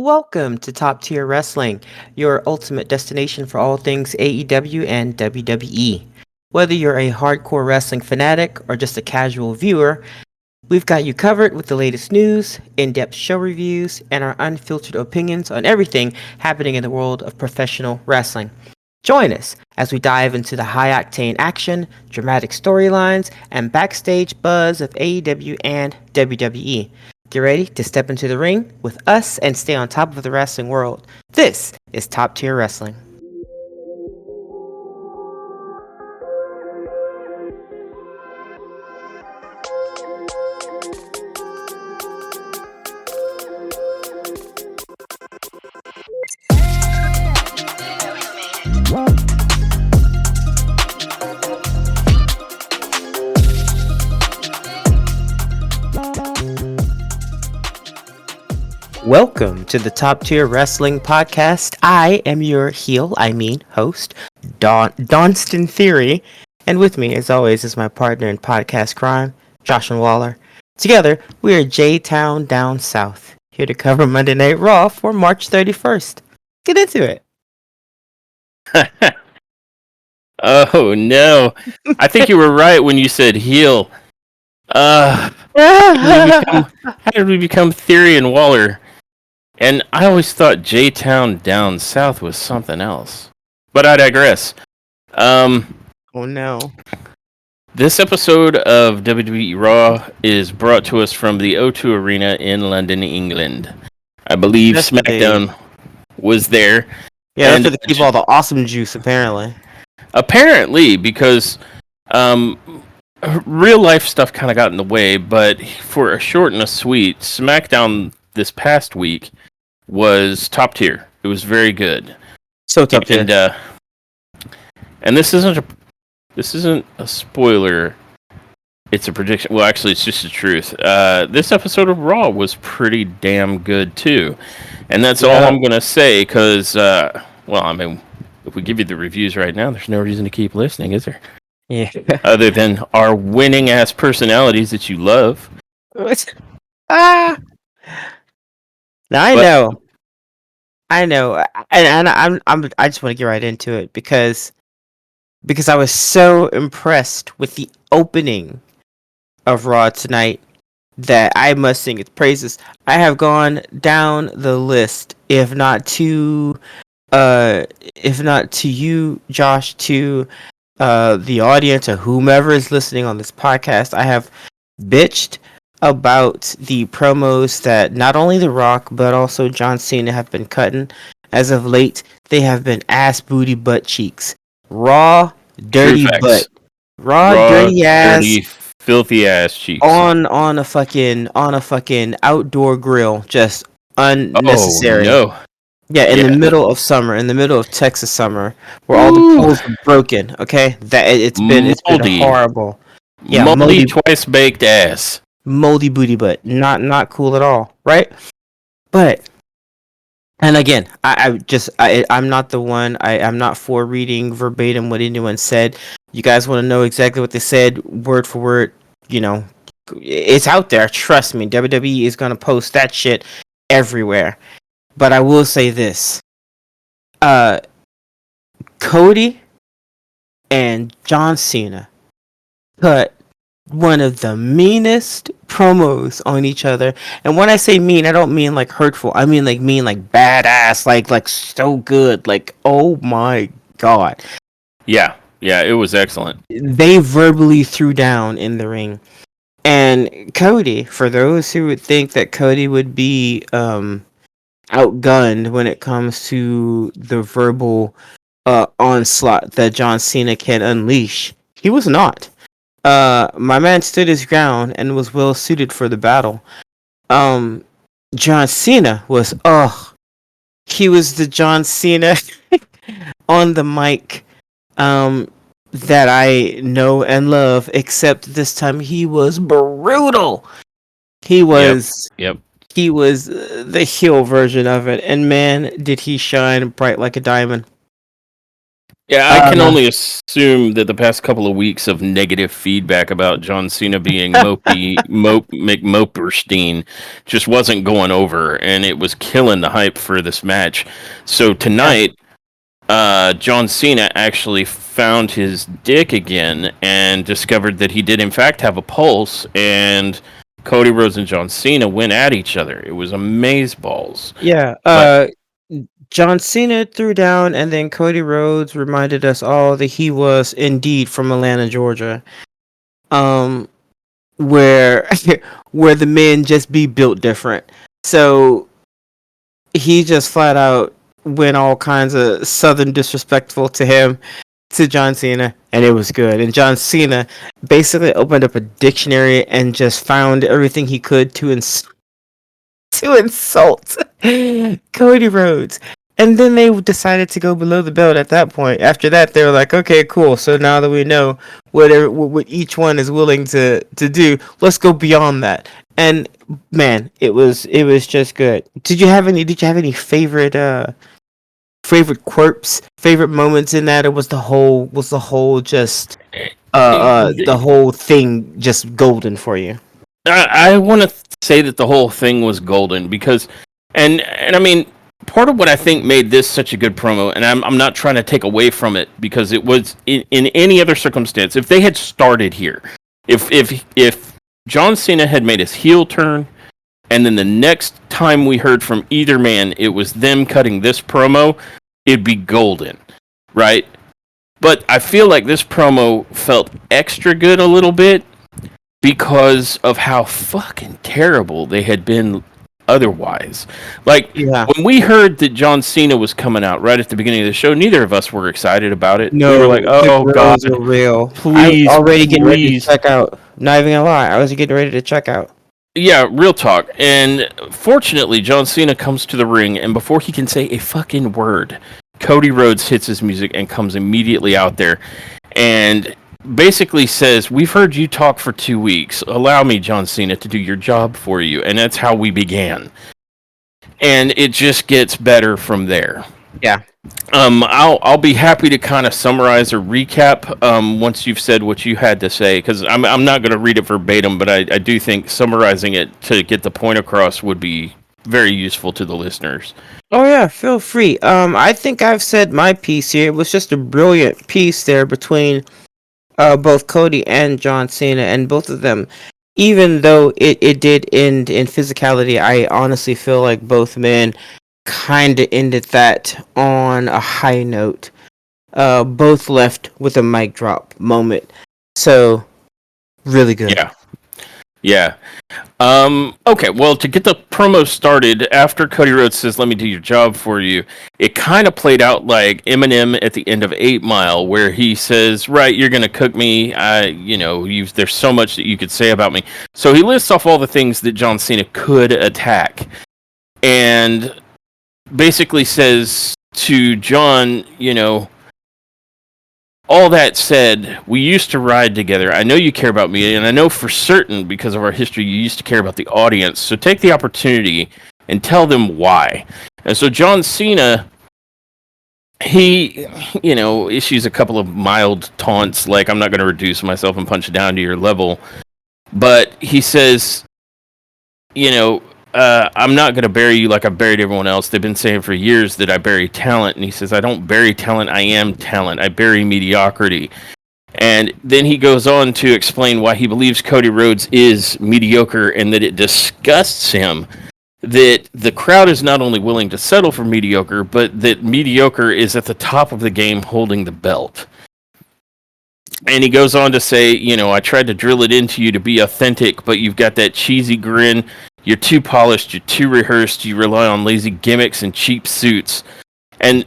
Welcome to Top Tier Wrestling, your ultimate destination for all things AEW and WWE. Whether you're a hardcore wrestling fanatic or just a casual viewer, we've got you covered with the latest news, in-depth show reviews, and our unfiltered opinions on everything happening in the world of professional wrestling. Join us as we dive into the high-octane action, dramatic storylines, and backstage buzz of AEW and WWE. Get ready to step into the ring with us and stay on top of the wrestling world. This is Top Tier Wrestling. Welcome to the Top Tier Wrestling Podcast. I am your host, Donston Theory. And with me, as always, is my partner in podcast crime, Josh and Waller. Together, we are J-Town Down South, here to cover Monday Night Raw for March 31st. Get into it. Oh, no. I think you were right when you said heel. How did we become Theory and Waller? And I always thought J-Town Down South was something else. But I digress. Oh no. This episode of WWE Raw is brought to us from the O2 Arena in London, England. I believe SmackDown was there. Yeah, that's where they keep all the awesome juice, apparently. Apparently, because real life stuff kind of got in the way, but for a short and a sweet, SmackDown this past week was top tier. It was very good. So top tier. And this isn't a spoiler. It's a prediction. Well, actually, it's just the truth. This episode of Raw was pretty damn good too, and that's all I'm gonna say. Because, if we give you the reviews right now, there's no reason to keep listening, is there? Yeah. Other than our winning ass personalities that you love. Now I know, and I just want to get right into it because I was so impressed with the opening of Raw tonight that I must sing its praises. I have gone down the list, if not to you, Josh, to the audience or whomever is listening on this podcast. I have bitched about the promos that not only The Rock but also John Cena have been cutting. As of late, they have been ass, booty, butt cheeks. Raw, dirty butt. Raw, dirty ass. Dirty, filthy ass cheeks. On a fucking outdoor grill. Just unnecessary. Oh, no. Yeah, in the middle of summer, in the middle of Texas summer, where all the pools are broken, okay? It's been horrible. Yeah, moldy twice baked ass. Moldy booty butt. Not cool at all, right? But, and again, I'm not the one. I'm not for reading verbatim what anyone said. You guys want to know exactly what they said, word for word, it's out there. Trust me, WWE is going to post that shit everywhere. But I will say this. Cody and John Cena cut one of the meanest promos on each other. And when I say mean, I don't mean like hurtful. I mean like badass, like so good. Like, oh my god. Yeah, it was excellent. They verbally threw down in the ring. And Cody, for those who would think that Cody would be outgunned when it comes to the verbal onslaught that John Cena can unleash, he was not. My man stood his ground and was well suited for the battle. John Cena was he was the John Cena on the mic that I know and love, except this time he was brutal. He was Yep. He was the heel version of it, and man, did he shine bright like a diamond. Yeah, I can Uh, only assume that the past couple of weeks of negative feedback about John Cena being McMoperstein just wasn't going over, and it was killing the hype for this match. So yeah, tonight, John Cena actually found his dick again and discovered that he did in fact have a pulse, and Cody Rhodes and John Cena went at each other. It was amazeballs. yeah. But John Cena threw down, and then Cody Rhodes reminded us all that he was indeed from Atlanta, Georgia. Um, where where the men just be built different. So he just flat out went all kinds of southern disrespectful to him, to John Cena, and it was good. And John Cena basically opened up a dictionary and just found everything he could to to insult Cody Rhodes. And then they decided to go below the belt at that point. After that, they were like, okay, cool. So now that we know what each one is willing to do, let's go beyond that. And man, it was just good. Did you have any favorite quirks, favorite moments in that, or was the whole just the whole thing just golden for you? I want to say that the whole thing was golden because, and I mean, part of what I think made this such a good promo, and I'm not trying to take away from it because it was in any other circumstance. If they had started here, if John Cena had made his heel turn, and then the next time we heard from either man, it was them cutting this promo, it'd be golden, right? But I feel like this promo felt extra good a little bit because of how fucking terrible they had been otherwise. Like, Yeah. when we heard that John Cena was coming out right at the beginning of the show, neither of us were excited about it. We were like, No, the oh, God, girls are real. I was please, already getting ready to please. check out. Not even gonna lie, I was getting ready to check out. Yeah, real talk. And fortunately, John Cena comes to the ring, and before he can say a fucking word, Cody Rhodes hits his music and comes immediately out there and basically says, "We've heard you talk for 2 weeks. Allow me, John Cena, to do your job for you." And that's how we began. And it just gets better from there. Yeah. I'll be happy to kind of summarize or recap once you've said what you had to say, because I'm not going to read it verbatim, but I do think summarizing it to get the point across would be very useful to the listeners. Oh yeah, feel free. I think I've said my piece here. It was just a brilliant piece there between both Cody and John Cena, and both of them. Even though it did end in physicality, I honestly feel like both men kind of ended that on a high note. Both left with a mic drop moment. So, really good. Yeah. Yeah. Okay, well, to get the promo started, after Cody Rhodes says, "Let me do your job for you," it kind of played out like Eminem at the end of 8 Mile, where he says, "Right, you're going to cook me. There's so much that you could say about me." So he lists off all the things that John Cena could attack, and basically says to John, all that said, we used to ride together. I know you care about me, and I know for certain, because of our history, you used to care about the audience. So take the opportunity and tell them why. And so John Cena, he, issues a couple of mild taunts, like, "I'm not going to reduce myself and punch down to your level." But he says, "I'm not going to bury you like I buried everyone else. They've been saying for years that I bury talent." And he says, "I don't bury talent. I am talent. I bury mediocrity." And then he goes on to explain why he believes Cody Rhodes is mediocre, and that it disgusts him that the crowd is not only willing to settle for mediocre, but that mediocre is at the top of the game holding the belt. And he goes on to say, "I tried to drill it into you to be authentic, but you've got that cheesy grin. You're too polished. You're too rehearsed. You rely on lazy gimmicks and cheap suits." And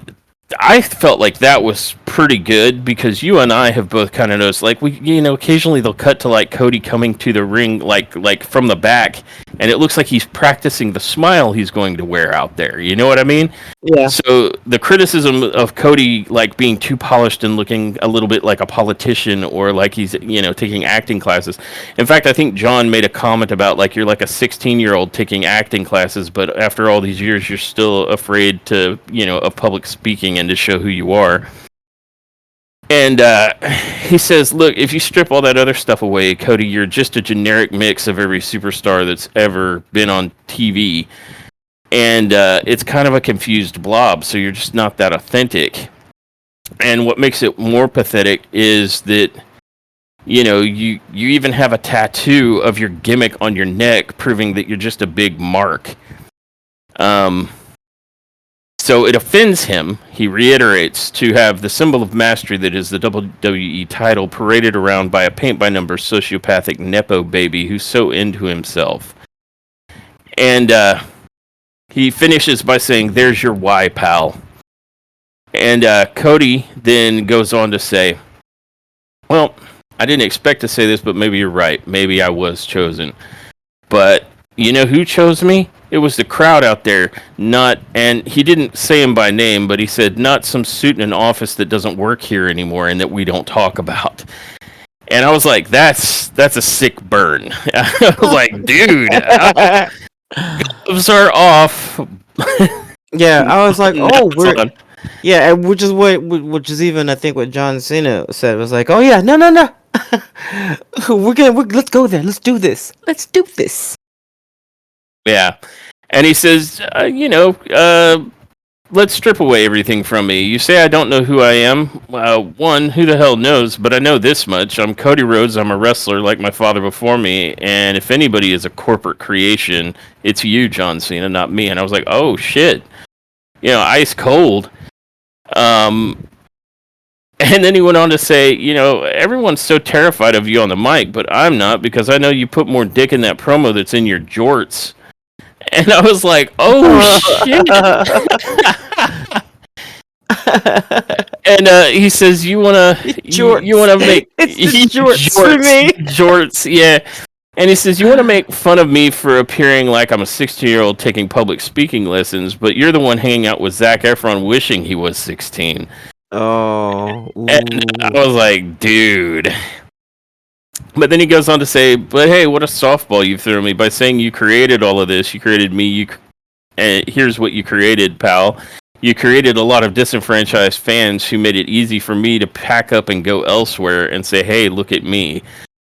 I felt like that was pretty good, because you and I have both kind of noticed, like, occasionally they'll cut to like Cody coming to the ring, like from the back, and it looks like he's practicing the smile he's going to wear out there. You know what I mean? Yeah. So the criticism of Cody like being too polished and looking a little bit like a politician, or like he's taking acting classes. In fact, I think John made a comment about, like, you're like a 16-year-old taking acting classes, but after all these years, you're still afraid to of public speaking and to show who you are. And he says, look, if you strip all that other stuff away, Cody, you're just a generic mix of every superstar that's ever been on TV. And it's kind of a confused blob, so you're just not that authentic. And what makes it more pathetic is that, you even have a tattoo of your gimmick on your neck proving that you're just a big mark. So it offends him, he reiterates, to have the symbol of mastery that is the WWE title paraded around by a paint-by-number sociopathic Nepo baby who's so into himself. And he finishes by saying, there's your why, pal. And Cody then goes on to say, well, I didn't expect to say this, but maybe you're right. Maybe I was chosen. But you know who chose me? It was the crowd out there, and he didn't say him by name, but he said, not some suit in an office that doesn't work here anymore and that we don't talk about. And I was like, that's a sick burn. I was like, dude, gloves are off. Yeah, I was like, oh, yeah, which is even, I think, what John Cena said, was like, oh yeah, no, let's go there, let's do this. Yeah. And he says, let's strip away everything from me. You say I don't know who I am. One, who the hell knows? But I know this much. I'm Cody Rhodes. I'm a wrestler like my father before me. And if anybody is a corporate creation, it's you, John Cena, not me. And I was like, oh, shit. Ice cold. And then he went on to say, everyone's so terrified of you on the mic, but I'm not, because I know you put more dick in that promo that's in your jorts. And I was like, oh, shit. And he says, you want to make... It's jorts for me. Jorts, yeah. And he says, you want to make fun of me for appearing like I'm a 16-year-old taking public speaking lessons, but you're the one hanging out with Zac Efron wishing he was 16. Oh. Ooh. And I was like, dude. But then he goes on to say, but hey, what a softball you threw me by saying you created all of this. You created me. And here's what you created, pal. You created a lot of disenfranchised fans who made it easy for me to pack up and go elsewhere and say, hey, look at me.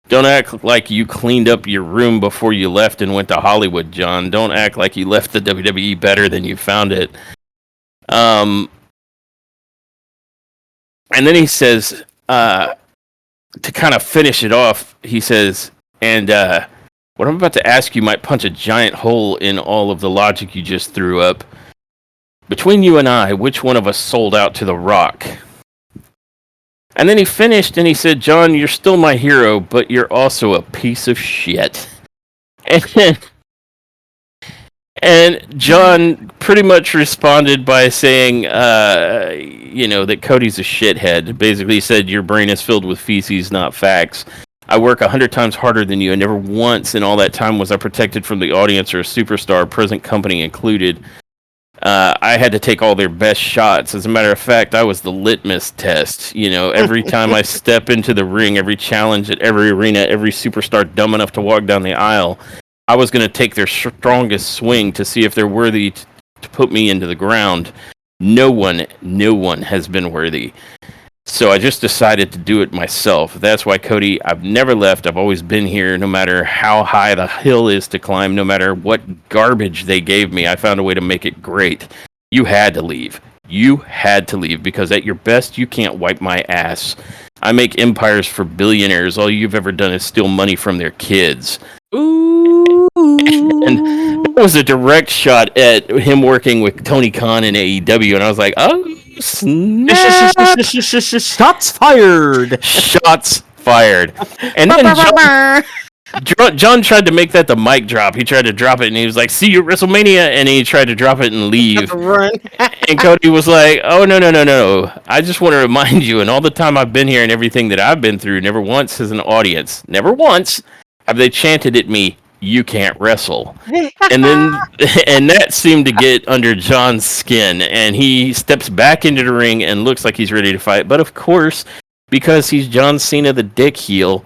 Don't act like you cleaned up your room before you left and went to Hollywood, John. Don't act like you left the WWE better than you found it. And then he says, to kind of finish it off, he says, and what I'm about to ask you might punch a giant hole in all of the logic you just threw up. Between you and I, which one of us sold out to The Rock? And then he finished and he said, John, you're still my hero, but you're also a piece of shit. And John pretty much responded by saying, that Cody's a shithead. Basically, he said, your brain is filled with feces, not facts. I work 100 times harder than you, and never once in all that time was I protected from the audience or a superstar, present company included. I had to take all their best shots. As a matter of fact, I was the litmus test. Every time I step into the ring, every challenge at every arena, every superstar dumb enough to walk down the aisle, I was going to take their strongest swing to see if they're worthy to put me into the ground. No one has been worthy. So I just decided to do it myself. That's why, Cody, I've never left. I've always been here, no matter how high the hill is to climb, no matter what garbage they gave me. I found a way to make it great. You had to leave. Because at your best, you can't wipe my ass. I make empires for billionaires. All you've ever done is steal money from their kids. Ooh. And that was a direct shot at him working with Tony Khan in AEW, and I was like, oh, snap. Shots fired. Shots fired. And then John tried to make that the mic drop. He tried to drop it, and he was like, see you at WrestleMania, and he tried to drop it and leave. And Cody was like, oh, no. I just want to remind you, and all the time I've been here and everything that I've been through, never once as an audience, never once have they chanted at me, you can't wrestle. And that seemed to get under John's skin, and he steps back into the ring and looks like he's ready to fight. But of course, because he's John Cena, the dick heel,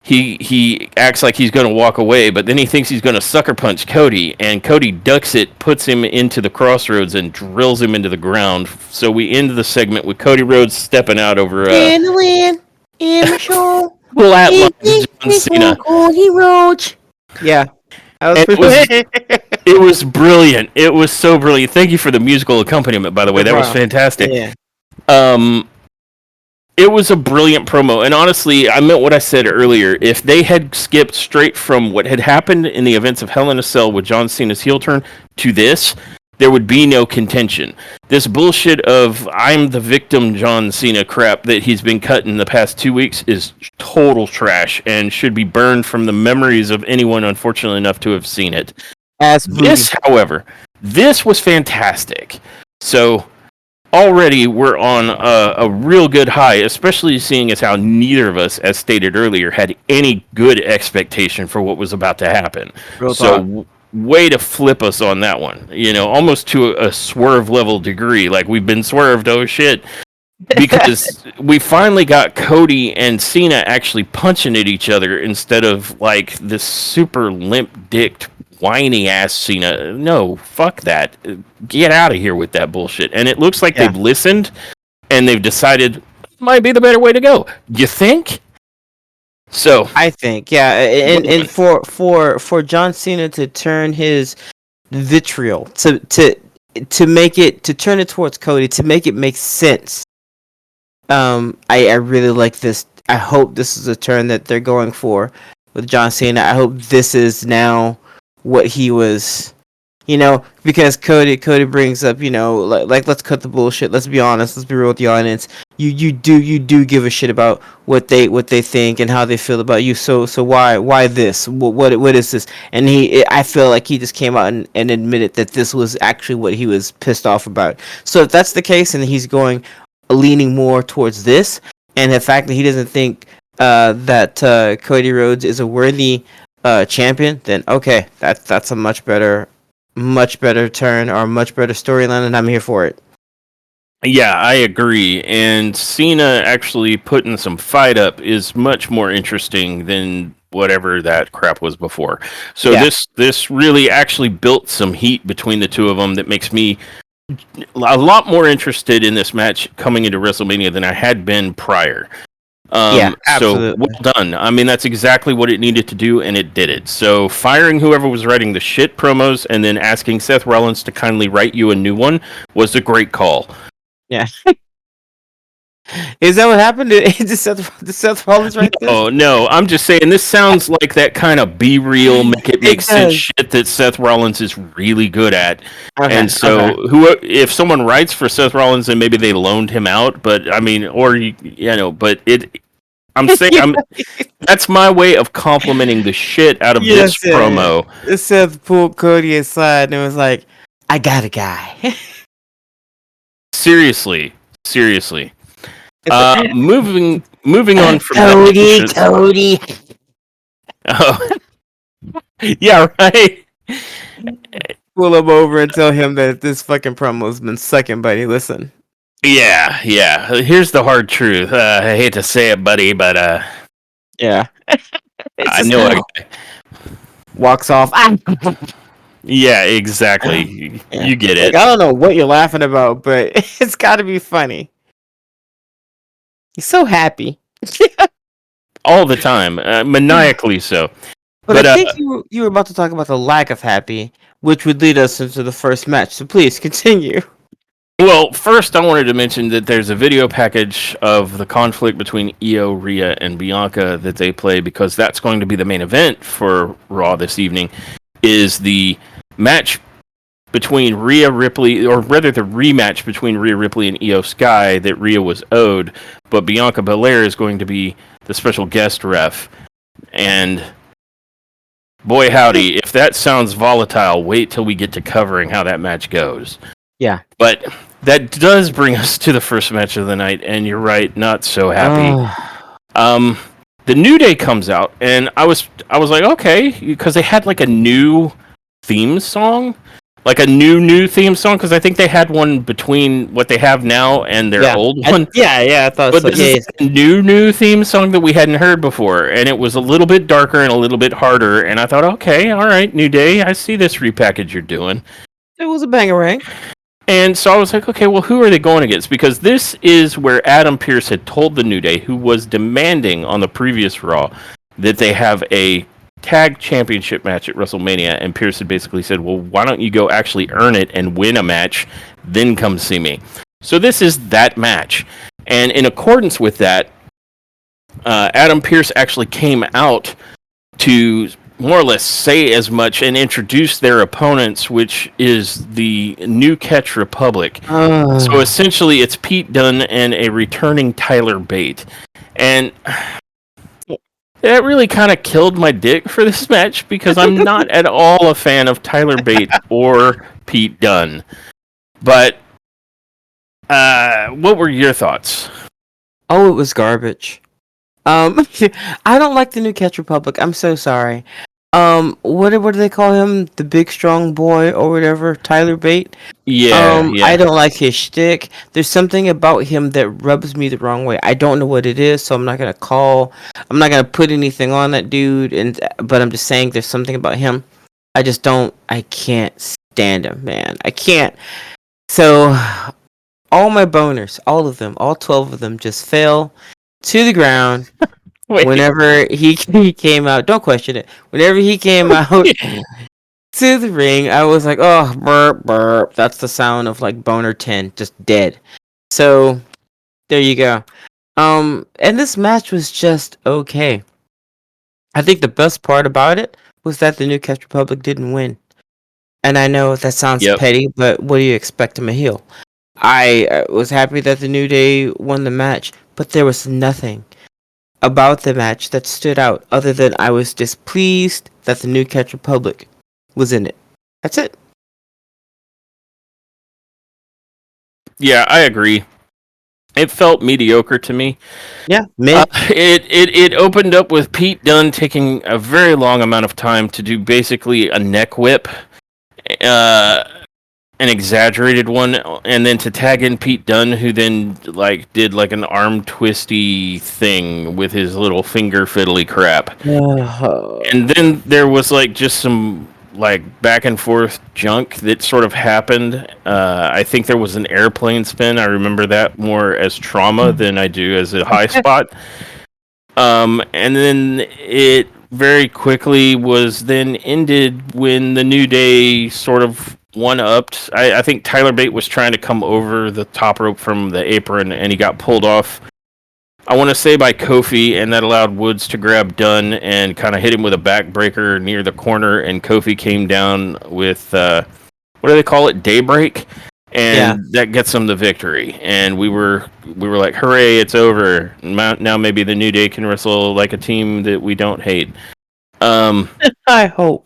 he acts like he's going to walk away, but then he thinks he's going to sucker punch Cody, and Cody ducks it, puts him into the crossroads, and drills him into the ground. So we end the segment with Cody Rhodes stepping out over In the wind, in the show, flatlines John Cena. Yeah, that was It was brilliant. It was so brilliant. Thank you for the musical accompaniment, by the way. That was fantastic. Yeah. It was a brilliant promo, and honestly, I meant what I said earlier. If they had skipped straight from what had happened in the events of Hell in a Cell with John Cena's heel turn to this, there would be no contention. This bullshit of I'm the victim John Cena crap that he's been cutting in the past 2 weeks is total trash and should be burned from the memories of anyone unfortunate enough to have seen it. This, however, this was fantastic. So already we're on a real good high, especially seeing as how neither of us, as stated earlier, had any good expectation for what was about to happen. Way to flip us on that one. You know, almost to a swerve level degree. Like, we've been swerved, oh shit. Because we finally got Cody and Cena actually punching at each other instead of, like, this super limp-dicked, whiny ass Cena. No, fuck that. Get out of here with that bullshit. And it looks like they've listened and they've decided might be the better way to go. You think? So I think, and for John Cena to turn his vitriol to make it, to turn it towards Cody, to make it make sense. I really like this. I hope this is a turn that they're going for with John Cena. I hope this is now what he was, because Cody brings up, like let's cut the bullshit. Let's be honest. Let's be real with the audience. You do give a shit about what they think and how they feel about you. So why this? What is this? And I feel like he just came out and admitted that this was actually what he was pissed off about. So if that's the case, and he's leaning more towards this, and the fact that he doesn't think that Cody Rhodes is a worthy champion, then okay, that's a much better turn, or a much better storyline, and I'm here for it. Yeah, I agree. And Cena actually putting some fight up is much more interesting than whatever that crap was before. So this really actually built some heat between the two of them that makes me a lot more interested in this match coming into WrestleMania than I had been prior. Absolutely. So well done. I mean, that's exactly what it needed to do, and it did it. So firing whoever was writing the shit promos and then asking Seth Rollins to kindly write you a new one was a great call. Yeah. Is that what happened? Did Seth Rollins write this? Oh, no. I'm just saying, this sounds like that kind of be real, make it make sense shit that Seth Rollins is really good at. Okay, and so, if someone writes for Seth Rollins, then maybe they loaned him out. But I mean, but I'm saying, that's my way of complimenting the shit out of this promo. Seth pulled Cody aside and was like, "I got a guy." Seriously. Moving on from Cody. Oh, yeah, right. Pull him over and tell him that this fucking promo's been sucking, buddy. Listen. Yeah. Here's the hard truth. I hate to say it, buddy, but yeah. I know it. Walks off. Yeah, exactly. Yeah. You get it. I don't know what you're laughing about, but it's got to be funny. He's so happy. All the time. Maniacally so. But I think you were about to talk about the lack of happy, which would lead us into the first match. So please, continue. Well, first I wanted to mention that there's a video package of the conflict between Io, Rhea, and Bianca that they play, because that's going to be the main event for Raw this evening, is the match between Rhea Ripley, or rather the rematch between Rhea Ripley and Io Sky that Rhea was owed, but Bianca Belair is going to be the special guest ref. And boy howdy, if that sounds volatile, wait till we get to covering how that match goes. Yeah. But that does bring us to the first match of the night, and you're right, not so happy. The New Day comes out, and I was like, okay, because they had like a new theme song. like a new theme song? Because I think they had one between what they have now and their Yeah, old one. I thought But so. this is Yeah, like a new theme song that we hadn't heard before, and it was a little bit darker and a little bit harder. And I thought, okay, all right, New Day, I see this repackage you're doing. it was a bangerang. And so I was like, okay, well, who are they going against? Because this is where Adam Pearce had told the New Day, who was demanding on the previous Raw, that they have a tag championship match at WrestleMania. And Pearce had basically said, well, why don't you go actually earn it and win a match, then come see me? So this is that match. And in accordance with that, Adam Pearce actually came out to more or less say as much and introduce their opponents, which is the New Catch Republic. So essentially, it's Pete Dunne and a returning Tyler Bate. And that really kind of killed my dick for this match because I'm not at all a fan of Tyler Bate or Pete Dunne. But what were your thoughts? Oh, it was garbage. I don't like the New Catch Republic. I'm so sorry. What do they call him? The big strong boy or whatever, Tyler Bate. Yeah. I don't like his shtick. There's something about him that rubs me the wrong way. I don't know what it is, so I'm not gonna put anything on that dude. But I'm just saying, there's something about him. I can't stand him, man. I can't. So all my boners, all of them, all 12 of them, just fell to the ground. Wait. Whenever he came out, don't question it. Whenever he came out to the ring, I was like, oh, burp, burp. That's the sound of like boner 10, just dead. So there you go. And this match was just okay. I think the best part about it was that the New Catch Republic didn't win. And I know that sounds petty, but what do you expect from a heel? I was happy that the New Day won the match, but there was nothing about the match that stood out other than I was displeased that the New Catch Republic was in it. That's it. Yeah, I agree. It felt mediocre to me. Yeah, mid. It opened up with Pete Dunne taking a very long amount of time to do basically a neck whip, an exaggerated one, and then to tag in Pete Dunne, who then did an arm twisty thing with his little finger fiddly crap. And then there was just some back and forth junk that sort of happened. I think there was an airplane spin. I remember that more as trauma than I do as a high spot. And then it very quickly was then ended when the New Day sort of one-upped. I think Tyler Bate was trying to come over the top rope from the apron, and he got pulled off, I want to say, by Kofi, and that allowed Woods to grab Dunn and kind of hit him with a backbreaker near the corner, and Kofi came down with, what do they call it, Daybreak? And that gets them the victory. And we were like, hooray, it's over. Now maybe the New Day can wrestle like a team that we don't hate. I hope.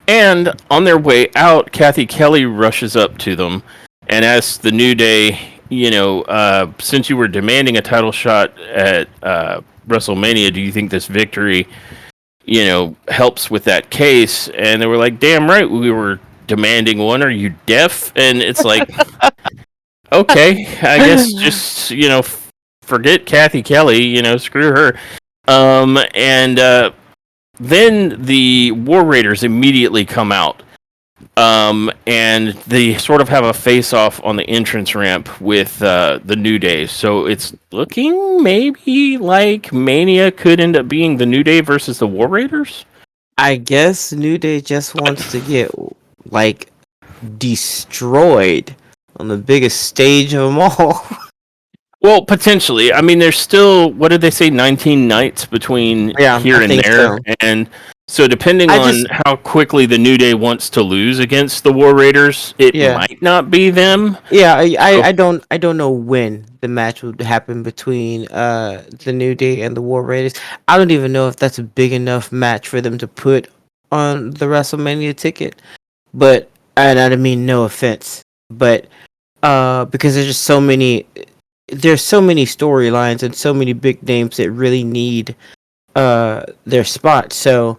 And on their way out, Kathy Kelly rushes up to them and asks the New Day, since you were demanding a title shot at WrestleMania, do you think this victory, helps with that case? And they were like, damn right, we were demanding one. Are you deaf? And it's like, okay, I guess just, forget Kathy Kelly, screw her. Then the War Raiders immediately come out. And they sort of have a face-off on the entrance ramp with the New Day. So it's looking maybe like Mania could end up being the New Day versus the War Raiders? I guess New Day just wants to get, destroyed on the biggest stage of them all. Well, potentially. I mean, there's still, what did they say, 19 nights between here and there. So. And so depending on how quickly the New Day wants to lose against the War Raiders, it might not be them. Yeah, I don't know when the match would happen between the New Day and the War Raiders. I don't even know if that's a big enough match for them to put on the WrestleMania ticket. But, and I don't mean no offense, but because there's just so many storylines and so many big names that really need their spot. So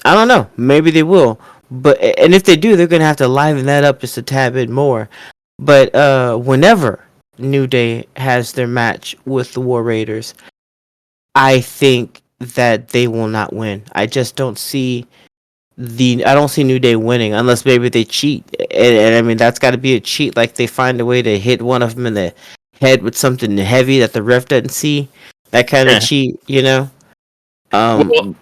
I don't know. Maybe they will. But and if they do, they're gonna have to liven that up just a tad bit more. But whenever New Day has their match with the War Raiders, I think that they will not win. I don't see New Day winning unless maybe they cheat. And I mean that's got to be a cheat. Like they find a way to hit one of them in the head with something heavy that the ref doesn't see. That kind of cheat, you know. Well, Um,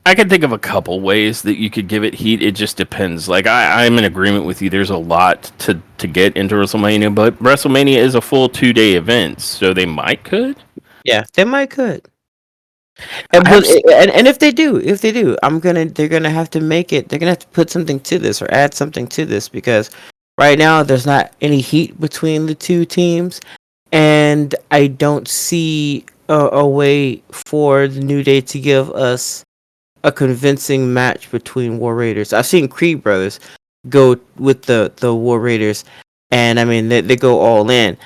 I can think of a couple ways that you could give it heat. It just depends. Like I'm in agreement with you. There's a lot to get into WrestleMania, but WrestleMania is a full 2 day event, so they might could. yeah, they might could. I have And if they do, they're gonna have to make it. They're gonna have to put something to this or add something to this because right now there's not any heat between the two teams, and I don't see a way for the New Day to give us a convincing match between War Raiders. I've seen Creed Brothers go with the War Raiders, and I mean they go all in.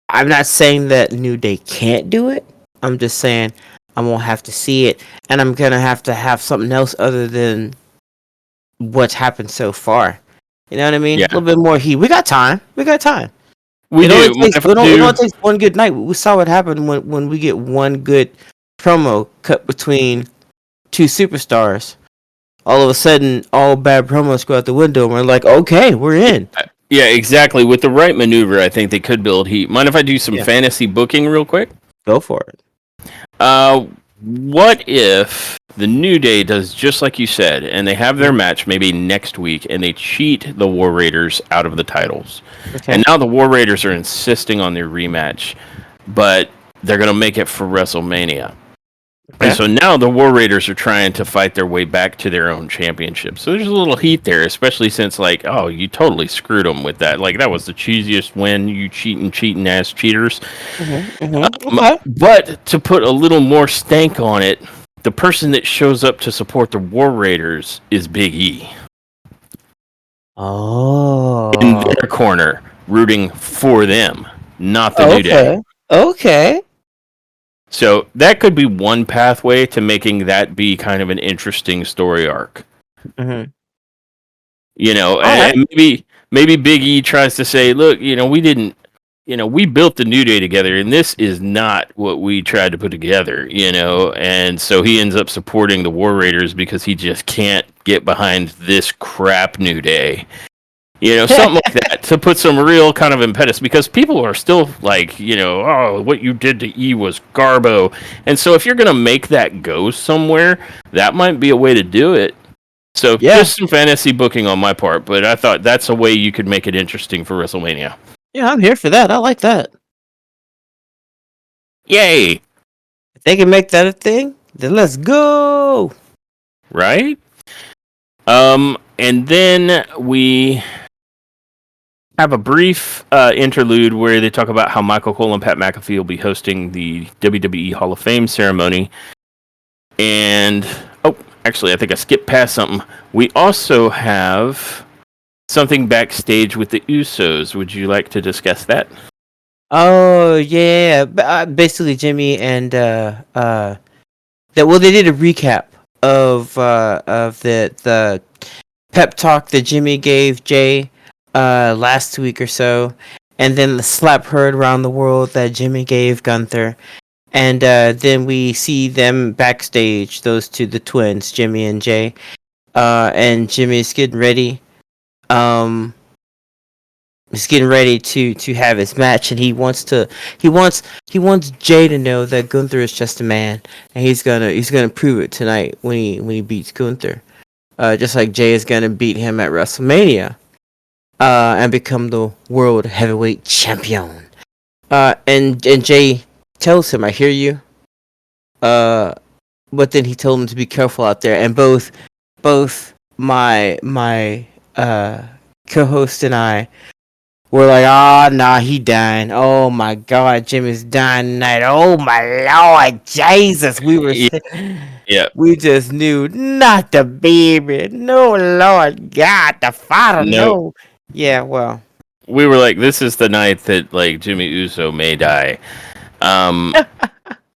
I'm not saying that New Day can't do it. I'm just saying I'm gonna have to see it, and I'm gonna have to have something else other than what's happened so far. You know what I mean? A Yeah, little bit more heat. We got time. We got time. we do. Mind if I It do? only takes one good night. We saw what happened when we get one good promo cut between two superstars. All of a sudden, all bad promos go out the window, and we're like, okay, we're in. Yeah, exactly. With the right maneuver, I think they could build heat. Mind if I do some Yeah. fantasy booking real quick? Go for it. Uh, what if the New Day does just like you said, and they have their match maybe next week, and they cheat the War Raiders out of the titles, Okay. and now the War Raiders are insisting on their rematch, but they're gonna make it for WrestleMania. Okay. And so now the War Raiders are trying to fight their way back to their own championship. So there's a little heat there, especially since, like, oh, you totally screwed them with that. Like, that was the cheesiest win, you cheating ass cheaters. Okay. But to put a little more stank on it, the person that shows up to support the War Raiders is Big E in Oh. their corner, rooting for them, not the New Day. Okay. Okay. So that could be one pathway to making that be kind of an interesting story arc. Mm-hmm. You know, All right. and maybe Big E tries to say, look, we didn't, we built the New Day together, and this is not what we tried to put together, and so he ends up supporting the War Raiders because he just can't get behind this crap New Day. Something like that to put some real kind of impetus because people are still like, oh, what you did to E was garbo. And so if you're going to make that go somewhere, that might be a way to do it. So Yeah. just some fantasy booking on my part, but I thought that's a way you could make it interesting for WrestleMania. Yeah, I'm here for that. I like that. Yay! If they can make that a thing, then let's go. Right? And then we have a brief interlude where they talk about how Michael Cole and Pat McAfee will be hosting the WWE Hall of Fame ceremony. And, actually, I think I skipped past something. We also have something backstage with the Usos. Would you like to discuss that? Oh yeah. Basically, Jimmy and that. Well, they did a recap of the pep talk that Jimmy gave Jay last week or so, and then the slap heard around the world that Jimmy gave Gunther, and then we see them backstage, those two, the twins, Jimmy and Jay, and Jimmy's getting ready. He's getting ready to have his match, and he wants Jay to know that Gunther is just a man, and he's gonna prove it tonight when he beats Gunther. Just like Jay is gonna beat him at WrestleMania, and become the world heavyweight champion. And Jay tells him, "I hear you." But then he told him to be careful out there, and both my co-host and I were like, "Ah, nah, he dying. Oh my God, Jimmy's dying tonight. Oh my Lord, Jesus." Yeah. We just knew, not the baby. No, Lord God, the Father, No. no. Yeah, well. We were like, this is the night that, like, Jimmy Uso may die.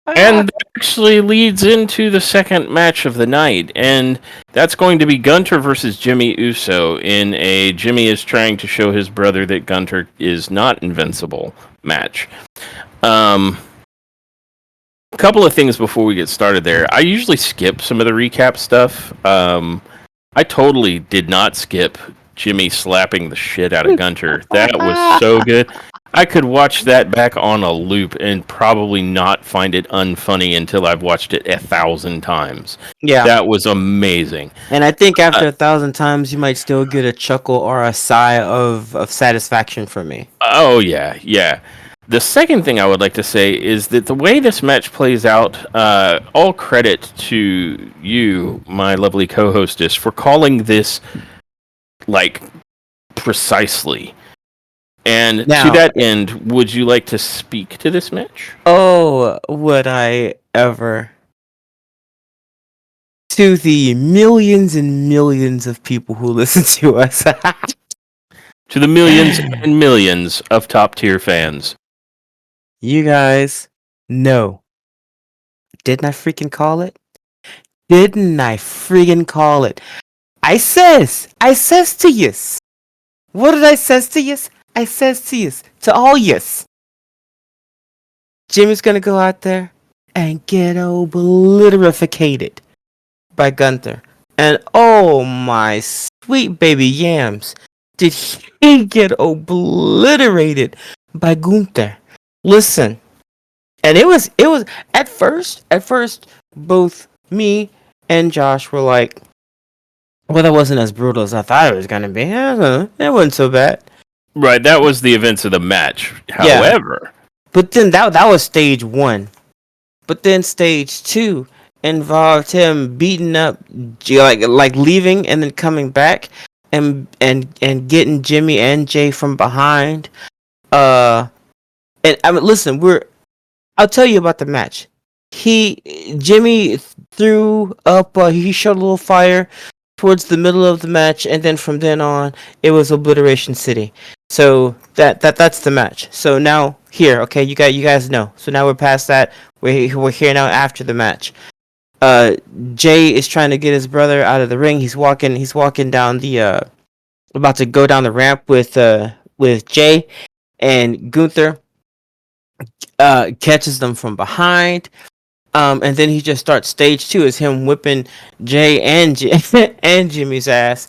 And that actually leads into the second match of the night, and that's going to be Gunter versus Jimmy Uso in a Jimmy is trying to show his brother that Gunter is not invincible match. A couple of things before we get started there. I usually skip some of the recap stuff. I totally did not skip Jimmy slapping the shit out of Gunter. That was so good. I could watch that back on a loop and probably not find it unfunny until I've watched it 1,000 times. Yeah. That was amazing. And I think after 1,000 times, you might still get a chuckle or a sigh of satisfaction from me. Oh, yeah, yeah. The second thing I would like to say is that the way this match plays out, all credit to you, my lovely co-hostess, for calling this, like, precisely. And Now, to that end, would you like to speak to this match? oh, would I ever? To the millions and millions of people who listen to us. To the millions and millions of top-tier fans. You guys know. Didn't I freaking call it? Didn't I freaking call it? I says to yous. What did I says to yous? I says to yous, to all yous. Jimmy's gonna go out there and get obliterated by Gunther. And oh my sweet baby yams, did he get obliterated by Gunther? Listen, and it was at first both me and Josh were like, well, that wasn't as brutal as I thought it was gonna be. It wasn't so bad. Right, that was the events of the match. Yeah. However, But then that was stage 1. But then stage 2 involved him beating up, like leaving and then coming back and getting Jimmy and Jay from behind. And I mean, listen, I'll tell you about the match. Jimmy threw up. He showed a little fire towards the middle of the match, and then from then on, it was Obliteration City. So that's the match. So now here, okay, you guys know. So now we're past that. We're here now after the match. Jay is trying to get his brother out of the ring. He's walking down the about to go down the ramp with Jay, and Gunther catches them from behind. And then he just starts stage 2 is him whipping Jay and and Jimmy's ass.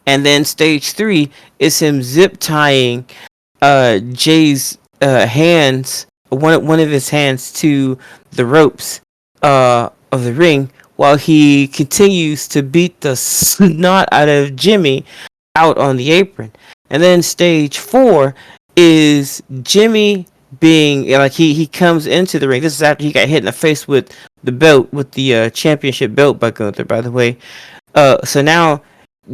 And then stage 3 is him zip tying Jay's hands, one of his hands to the ropes of the ring, while he continues to beat the snot out of Jimmy out on the apron. And then stage 4 is Jimmy being like he comes into the ring. This is after he got hit in the face with the belt, with the championship belt by Gunther, by the way. So now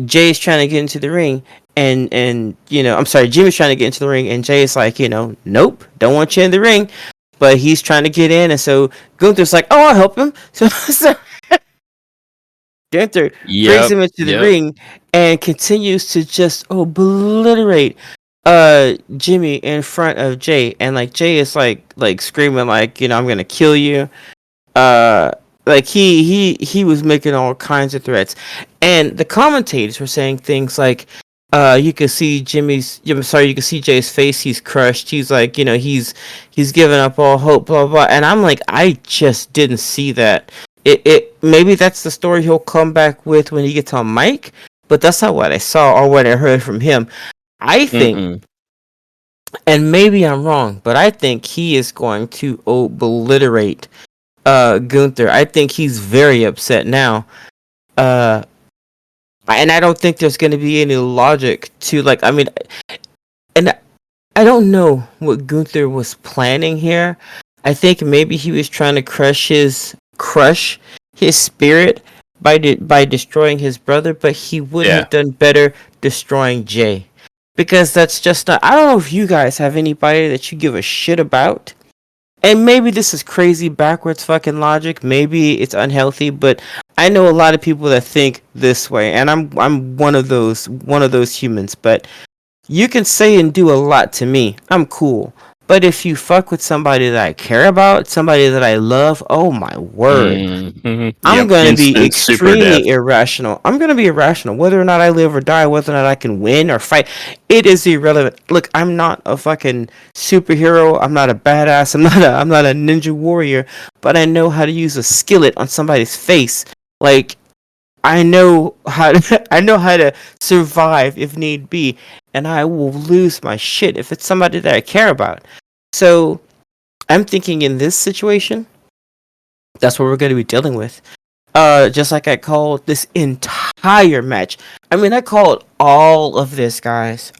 Jay's trying to get into the ring, and I'm sorry, Jimmy's trying to get into the ring, and Jay's like, nope, don't want you in the ring, but he's trying to get in, and so Gunther's like, oh, I'll help him. So Gunther brings him into the ring and continues to just obliterate Jimmy in front of Jay, and like Jay is like screaming like, I'm gonna kill you. Like he was making all kinds of threats, and the commentators were saying things like, you can see you can see Jay's face. He's crushed. He's like, he's given up all hope, blah, blah. And I'm like, I just didn't see that. It maybe that's the story he'll come back with when he gets on mic, but that's not what I saw or what I heard from him. I think, and maybe I'm wrong, but I think he is going to obliterate Gunther. I think he's very upset now. And I don't think there's going to be any logic to, and I don't know what Gunther was planning here. I think maybe he was trying to crush his spirit by destroying his brother, but he would have done better destroying Jay. Because that's just not, I don't know if you guys have anybody that you give a shit about. And maybe this is crazy backwards fucking logic. Maybe it's unhealthy, but I know a lot of people that think this way, and I'm one of those humans. But you can say and do a lot to me. I'm cool. But if you fuck with somebody that I care about, somebody that I love, oh my word. I'm Yep. going to be Instant super death. extremely irrational. I'm going to be irrational. Whether or not I live or die, whether or not I can win or fight, it is irrelevant. Look, I'm not a fucking superhero. I'm not a badass. I'm not a ninja warrior, but I know how to use a skillet on somebody's face. Like, I know how to, I know how to survive if need be, and I will lose my shit if it's somebody that I care about. So, I'm thinking in this situation, that's what we're going to be dealing with. Just like I called this entire match. I mean, I called all of this, guys.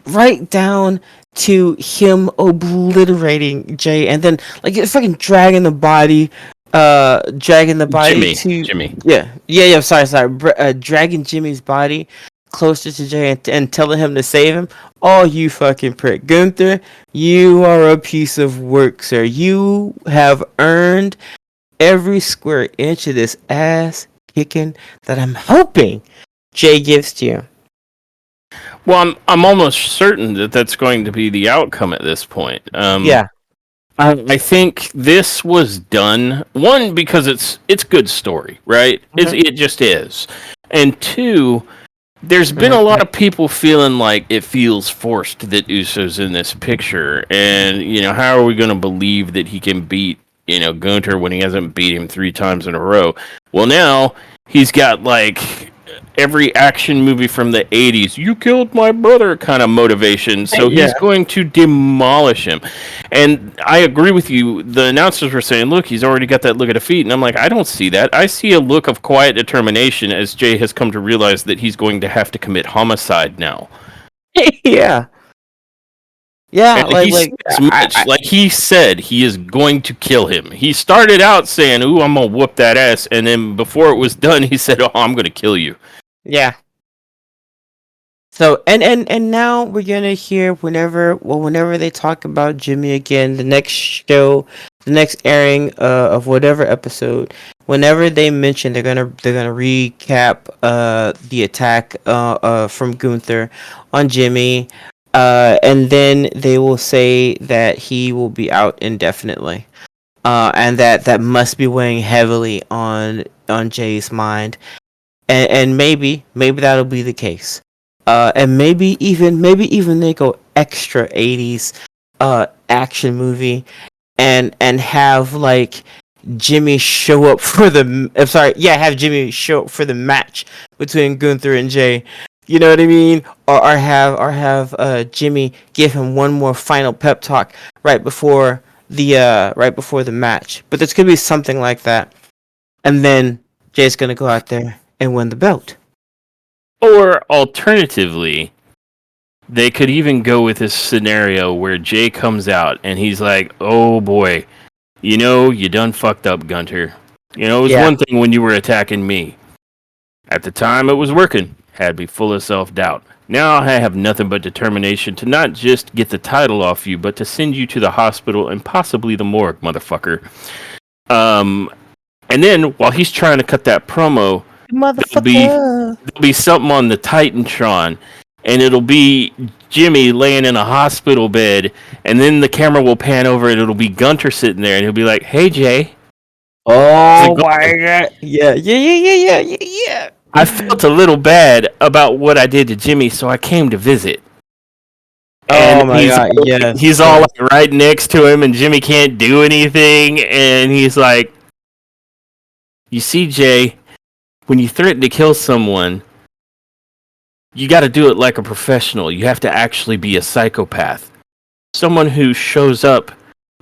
Right down to him obliterating Jay, and then like fucking dragging the body to Jimmy. yeah. Sorry. Dragging Jimmy's body closer to Jay and telling him to save him. Oh, you fucking prick, Gunther! You are a piece of work, sir. You have earned every square inch of this ass kicking that I'm hoping Jay gives to you. Well, I'm almost certain that that's going to be the outcome at this point. Yeah. I think this was done one because it's good story, right? It just is, and two, there's been a lot of people feeling like it feels forced that Uso's in this picture, and how are we going to believe that he can beat Gunter when he hasn't beat him 3 times in a row? Well, now he's got like every action movie from the 80s, you killed my brother kind of motivation, so he's going to demolish him. And I agree with you. The announcers were saying, look, he's already got that look at defeat, and I'm like, I don't see that. I see a look of quiet determination as Jay has come to realize that he's going to have to commit homicide now. Yeah. Yeah, like he said, he is going to kill him. He started out saying, "Ooh, I'm gonna whoop that ass," and then before it was done, he said, "Oh, I'm gonna kill you." Yeah. So and now we're gonna hear whenever they talk about Jimmy again, the next show, the next airing of whatever episode, whenever they mention they're gonna recap the attack from Gunther on Jimmy, and then they will say that he will be out indefinitely, and that must be weighing heavily on Jay's mind, and maybe that'll be the case. And maybe even they go extra 80s action movie and have like Jimmy show up for the have Jimmy show up for the match between Gunther and Jay. You know what I mean? Or have Jimmy give him one more final pep talk right before the match. But there's gonna be something like that. And then Jay's gonna go out there and win the belt. Or alternatively, they could even go with this scenario where Jay comes out and he's like, "Oh boy, you done fucked up, Gunter. It was one thing when you were attacking me. At the time, it was working. Had me full of self-doubt. Now I have nothing but determination to not just get the title off you, but to send you to the hospital and possibly the morgue, motherfucker." And then while he's trying to cut that promo, there'll be something on the Titantron, and it'll be Jimmy laying in a hospital bed, and then the camera will pan over, and it'll be Gunter sitting there, and he'll be like, "Hey, Jay." Oh my god! Yeah. I felt a little bad about what I did to Jimmy, so I came to visit. And oh my god! Yes. He's all like right next to him, and Jimmy can't do anything, and he's like, "You see, Jay, when you threaten to kill someone, you got to do it like a professional. You have to actually be a psychopath. Someone who shows up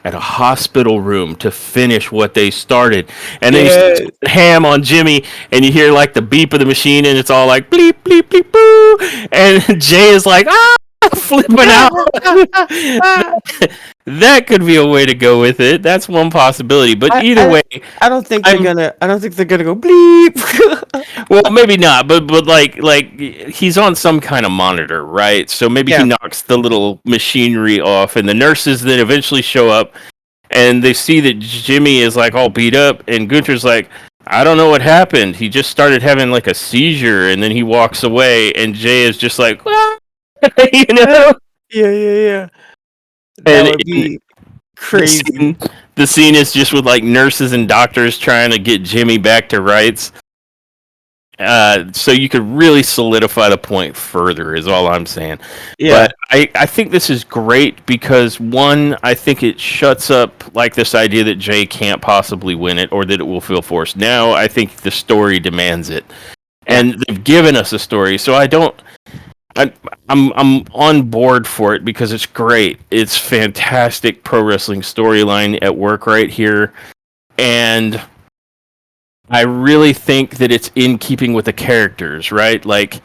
at a hospital room to finish what they started." And then you ham on Jimmy, and you hear like the beep of the machine, and it's all like bleep, bleep, bleep, boo. And Jay is like, flipping out. That could be a way to go with it. That's one possibility. But either way, I don't think they're gonna go bleep. Well, maybe not, but like he's on some kind of monitor, right? So maybe he knocks the little machinery off, and the nurses then eventually show up, and they see that Jimmy is like all beat up, and Gunter's like, "I don't know what happened. He just started having like a seizure, and then he walks away," and Jay is just like, "Ah," Yeah. That And would be the crazy. scene, the scene is just with like nurses and doctors trying to get Jimmy back to rights. So you could really solidify the point further, is all I'm saying. Yeah. But I think this is great because, one, I think it shuts up like this idea that Jay can't possibly win it or that it will feel forced. Now I think the story demands it, Yeah. and they've given us a story, so I'm on board for it because it's great. It's fantastic pro wrestling storyline at work right here, and I really think that it's in keeping with the characters, right? Like,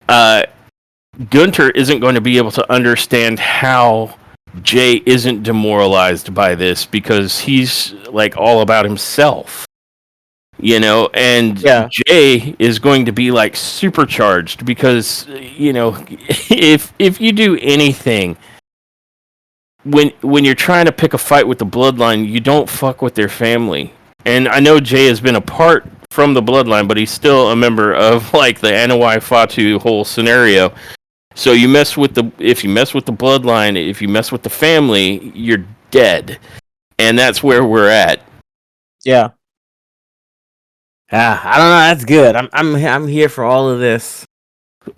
Gunter isn't going to be able to understand how Jay isn't demoralized by this because he's like all about himself, and Yeah. Jay is going to be like supercharged because, if you do anything when you're trying to pick a fight with the bloodline, you don't fuck with their family. And I know Jay has been apart from the bloodline, but he's still a member of like the Anawai Fatu whole scenario. So if you mess with the bloodline, if you mess with the family, you're dead. And that's where we're at. Yeah. I don't know. That's good. I'm here for all of this.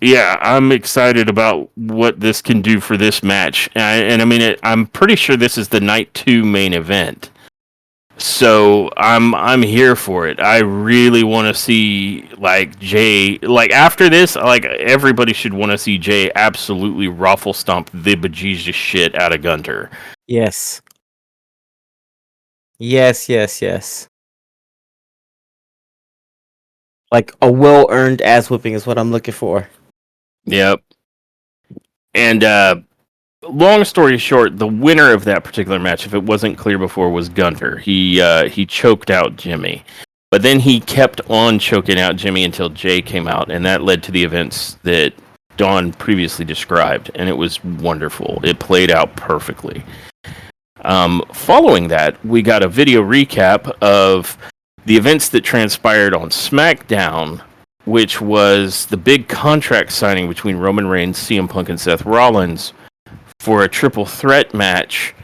Yeah, I'm excited about what this can do for this match. And I mean, I'm pretty sure this is the night 2 main event. So I'm here for it. I really want to see like Jay, like after this, like everybody should want to see Jay absolutely ruffle stomp the bejesus shit out of Gunter. Yes. Yes. Yes. Yes. Like a well-earned ass whipping is what I'm looking for. Yep. And long story short, the winner of that particular match, if it wasn't clear before, was Gunter. He choked out Jimmy. But then he kept on choking out Jimmy until Jay came out, and that led to the events that Dawn previously described, and it was wonderful. It played out perfectly. Following that, we got a video recap of the events that transpired on SmackDown, which was the big contract signing between Roman Reigns, CM Punk, and Seth Rollins for a triple threat match.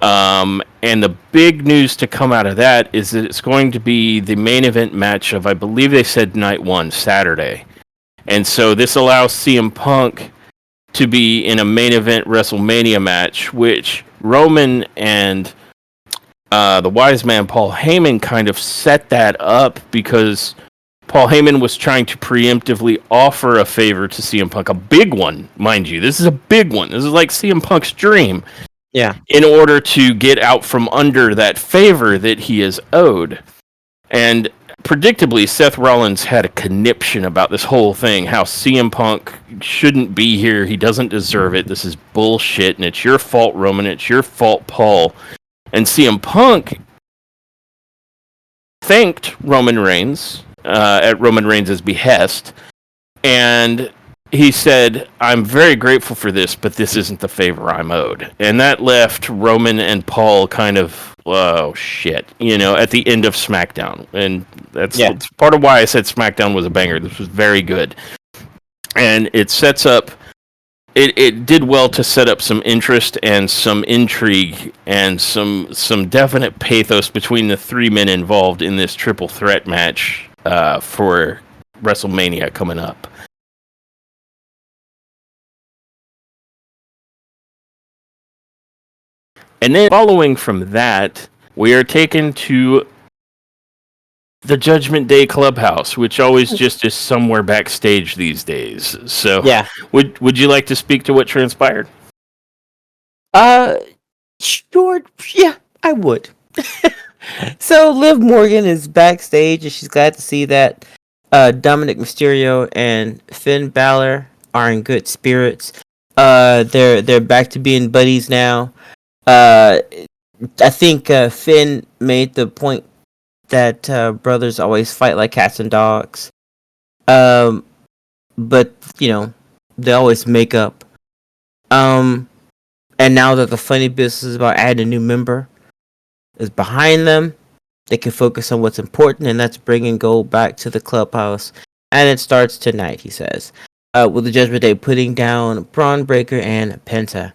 And the big news to come out of that is that it's going to be the main event match of, I believe they said night 1, Saturday. And so this allows CM Punk to be in a main event WrestleMania match, which Roman and the wise man Paul Heyman kind of set that up because Paul Heyman was trying to preemptively offer a favor to CM Punk, a big one, mind you. This is a big one. This is like CM Punk's dream. Yeah. In order to get out from under that favor that he is owed. And predictably, Seth Rollins had a conniption about this whole thing, how CM Punk shouldn't be here. He doesn't deserve it. This is bullshit, and it's your fault, Roman. It's your fault, Paul. And CM Punk thanked Roman Reigns at Roman Reigns' behest, and he said, I'm very grateful for this, but this isn't the favor I'm owed. And that left Roman and Paul kind of, oh, shit, at the end of SmackDown. And that's part of why I said SmackDown was a banger. This was very good. And it sets up, it did well to set up some interest and some intrigue and some definite pathos between the 3 men involved in this triple threat match for WrestleMania coming up. And then following from that, we are taken to the Judgment Day Clubhouse, which always just is somewhere backstage these days. So, Yeah. Would you like to speak to what transpired? Sure. Yeah, I would. So Liv Morgan is backstage, and she's glad to see that Dominic Mysterio and Finn Balor are in good spirits. They're back to being buddies now. I think Finn made the point that brothers always fight like cats and dogs. But they always make up. And now that the funny business about adding a new member is behind them, they can focus on what's important, and that's bringing gold back to the clubhouse. And it starts tonight, he says, with the Judgment Day putting down Braun Breaker and Penta.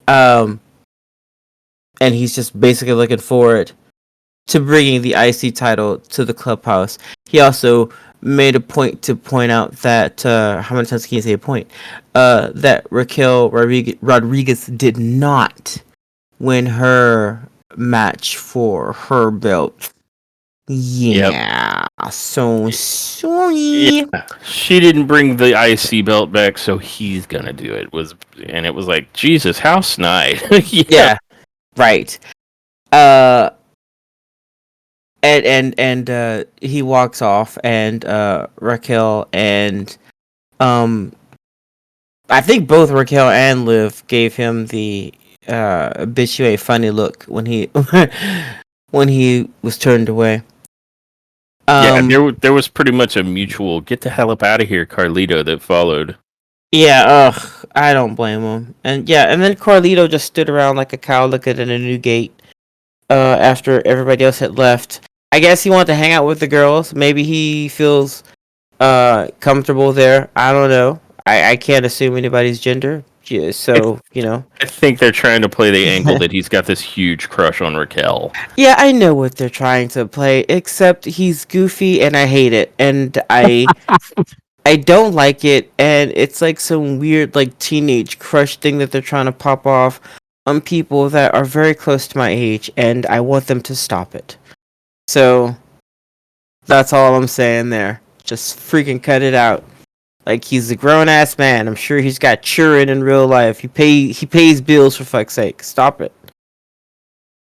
Um, and he's just basically looking forward to bringing the IC title to the clubhouse. He also made a point to point out that how many times can you say a point? That Raquel Rodriguez did not win her match for her belt. Yeah, so sorry. Yeah. She didn't bring the IC belt back, so he's gonna do it. And it was like, Jesus, how snide. Yeah, right. Uh, and he walks off, and Raquel and um, I think both Raquel and Liv gave him the bitch you a funny look when he when he was turned away. Yeah, there was pretty much a mutual get the hell up out of here, Carlito, that followed. Yeah, I don't blame him. And yeah, and then Carlito just stood around like a cow looking at a new gate. After everybody else had left, I guess he wanted to hang out with the girls. Maybe he feels comfortable there. I don't know. I can't assume anybody's gender. Yeah, so you know. I think they're trying to play the angle that he's got this huge crush on Raquel. Yeah, I know what they're trying to play. Except he's goofy, and I hate it. And I don't like it, and it's like some weird like teenage crush thing that they're trying to pop off on people that are very close to my age, and I want them to stop it. So that's all I'm saying there. Just freaking cut it out. Like he's a grown ass man. I'm sure he's got children in real life. He pays bills, for fuck's sake. Stop it.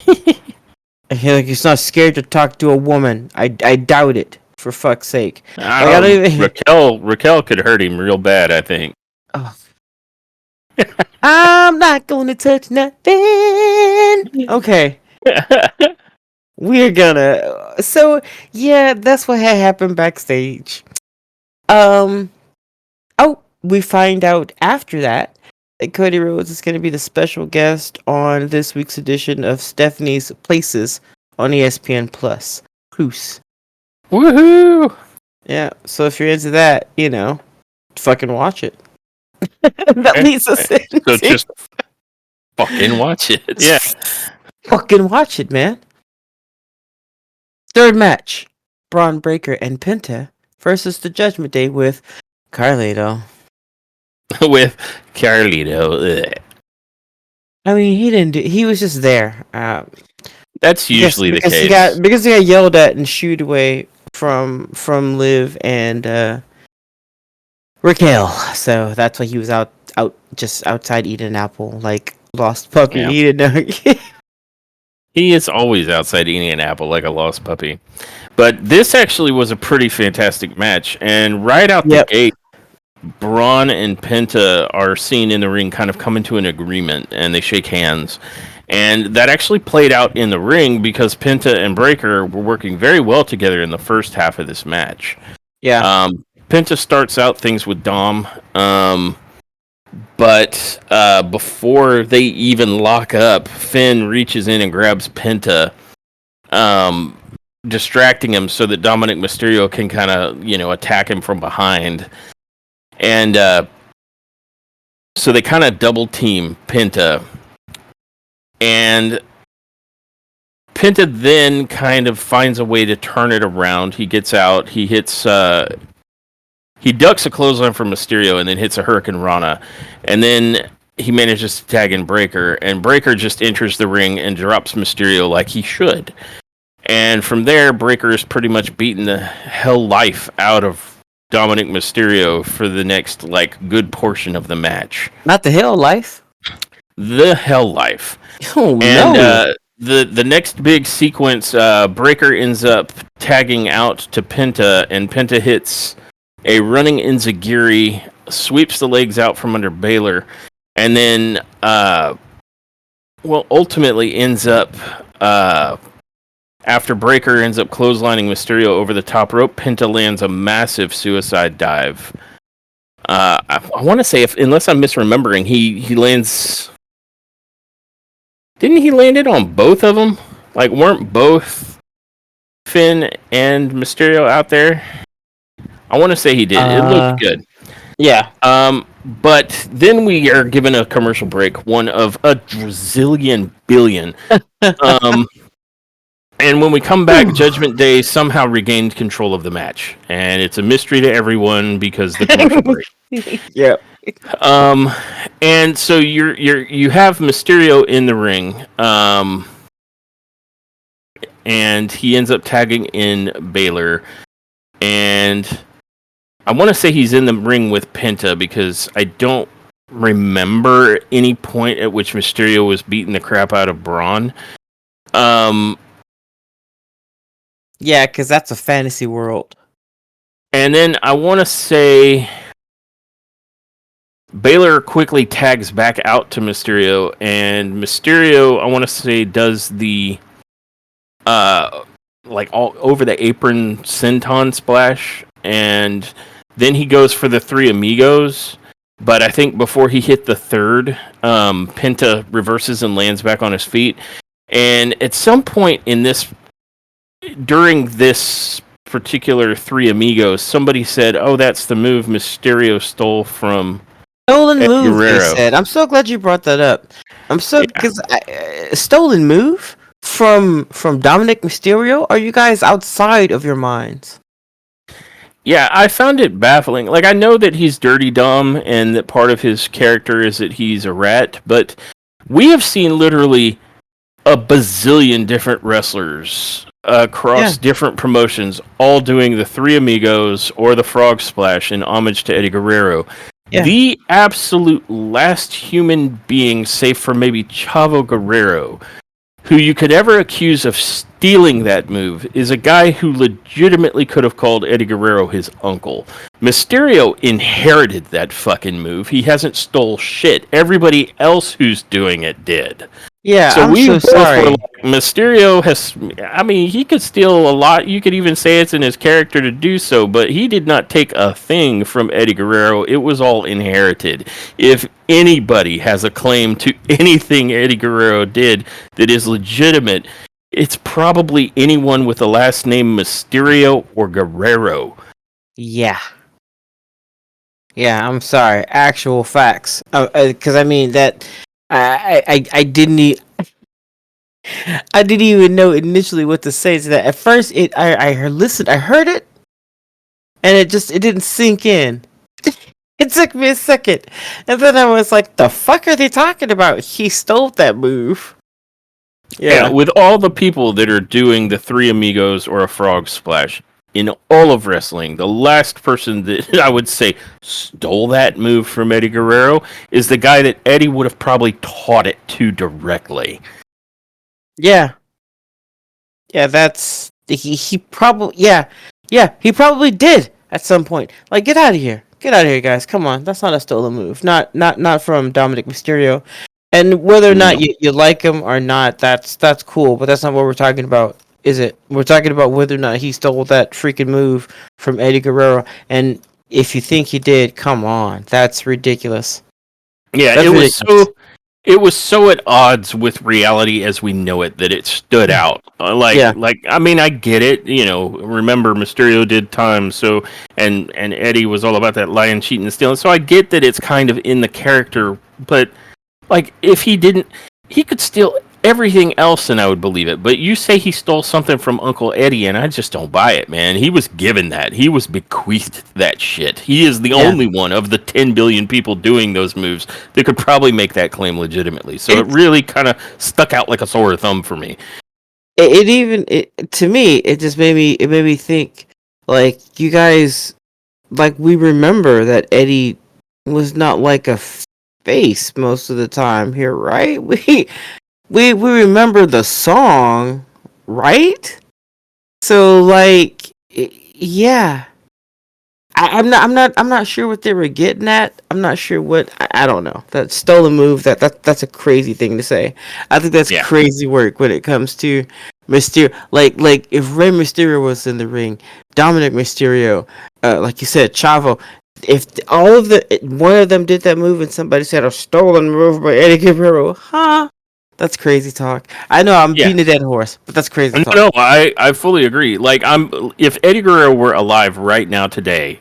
Like he's not scared to talk to a woman. I doubt it. For fuck's sake. I don't even... Raquel could hurt him real bad, I think. Oh. I'm not gonna touch nothing. Okay. We're gonna. So yeah, that's what had happened backstage. Oh, we find out after that Cody Rhodes is gonna be the special guest on this week's edition of Stephanie's Places on ESPN Plus. Plus. Woohoo! Yeah, so if you're into that, you know, fucking watch it. That leads us into... So just fucking watch it. Yeah. Fucking watch it, man. Third match. Braun Breaker and Penta versus the Judgment Day with Carlito. With Carlito. Ugh. I mean, he was just there. That's usually the case. Because he got yelled at and shooed away from Liv and Raquel. So that's why he was out just outside eating an apple, like lost puppy. Yeah. He didn't know. He is always outside eating an apple like a lost puppy. But this actually was a pretty fantastic match. And right out the gate, Braun and Penta are seen in the ring kind of coming to an agreement, and they shake hands. And that actually played out in the ring because Penta and Breaker were working very well together in the first half of this match. Yeah. Penta starts out things with Dom, but before they even lock up, Finn reaches in and grabs Penta, distracting him so that Dominic Mysterio can kind of, attack him from behind. And so they kind of double team Penta. And Penta then kind of finds a way to turn it around. He gets out. He hits... he ducks a clothesline from Mysterio and then hits a Hurricane Rana. And then he manages to tag in Breaker. And Breaker just enters the ring and drops Mysterio like he should. And from there, Breaker is pretty much beating the hell life out of Dominic Mysterio for the next, good portion of the match. Not the hell life? The hell life. Oh, and, no. The next big sequence, Breaker ends up tagging out to Penta, and Penta hits a running enziguri, sweeps the legs out from under Baylor, and then, ultimately ends up, after Breaker ends up clotheslining Mysterio over the top rope, Penta lands a massive suicide dive. I want to say, unless I'm misremembering, he lands... Didn't he land it on both of them? Weren't both Finn and Mysterio out there? I want to say he did. It looked good. Yeah. But then we are given a commercial break, one of a zillion billion. Um, and when we come back, Judgment Day somehow regained control of the match, and it's a mystery to everyone because the commercial break. Yeah. Um, and so you have Mysterio in the ring, and he ends up tagging in Baylor, and I want to say he's in the ring with Penta because I don't remember any point at which Mysterio was beating the crap out of Braun. Yeah, because that's a fantasy world. And then I want to say Baylor quickly tags back out to Mysterio, and Mysterio, I want to say, does the like all over the apron senton splash, and then he goes for the three amigos. But I think before he hit the third, Penta reverses and lands back on his feet. And at some point during this particular three amigos, somebody said, "Oh, that's the move Mysterio stole from Stolen Eddie move, they Guerrero." said. I'm so glad you brought that up. I'm so Yeah. because stolen move from Dominic Mysterio. Are you guys outside of your minds? Yeah, I found it baffling. Like, I know that he's dirty dumb and that part of his character is that he's a rat, but we have seen literally a bazillion different wrestlers across different promotions all doing the Three Amigos or the Frog Splash in homage to Eddie Guerrero. Yeah. The absolute last human being, safe for maybe Chavo Guerrero, who you could ever accuse of stealing that move, is a guy who legitimately could have called Eddie Guerrero his uncle. Mysterio inherited that fucking move. He hasn't stole shit. Everybody else who's doing it did. Yeah, So I'm we so both sorry. were like, Mysterio has, I mean, he could steal a lot. You could even say it's in his character to do so, but he did not take a thing from Eddie Guerrero. It was all inherited. If anybody has a claim to anything Eddie Guerrero did that is legitimate, it's probably anyone with the last name Mysterio or Guerrero. Yeah. Yeah, I'm sorry. Actual facts. Because I mean that I didn't. I didn't even know initially what to say to that. At first, I listened, I heard it, and it didn't sink in. It took me a second, and then I was like, "The fuck are they talking about? He stole that move." Yeah, with all the people that are doing the Three Amigos or a Frog Splash in all of wrestling, the last person that I would say stole that move from Eddie Guerrero is the guy that Eddie would have probably taught it to directly. Yeah. Yeah, that's he probably he probably did at some point. Like, get out of here. Get out of here, guys. Come on. That's not a stolen move. Not from Dominic Mysterio. And whether or not you like him or not, that's cool, but that's not what we're talking about, is it? We're talking about whether or not he stole that freaking move from Eddie Guerrero. And if you think he did, come on. That's ridiculous. Yeah, That's it was ridiculous. it was so at odds with reality as we know it that it stood out. Like I mean, I get it. You know, remember Mysterio did time, so and Eddie was all about that lying, cheating, and stealing. So I get that it's kind of in the character, but like if he didn't, he could steal everything else, and I would believe it. But you say he stole something from Uncle Eddie, and I just don't buy it, man. He was given that. He was bequeathed that shit. He is the only one of the 10 billion people doing those moves that could probably make that claim legitimately. So it really kind of stuck out like a sore thumb for me. To me, it just made me think, like, you guys, like, we remember that Eddie was not like a face most of the time here, right? We remember the song, right? So, like, yeah, I'm not sure what they were getting at. I'm not sure what, I don't know. That stolen move, that's a crazy thing to say. I think that's crazy work when it comes to Mysterio. Like if Rey Mysterio was in the ring, Dominic Mysterio, like you said, Chavo. If one of them did that move and somebody said a stolen move by Eddie Guerrero, huh? That's crazy talk. I know I'm beating a dead horse, but that's crazy talk. No, I fully agree. Like if Eddie Guerrero were alive right now today,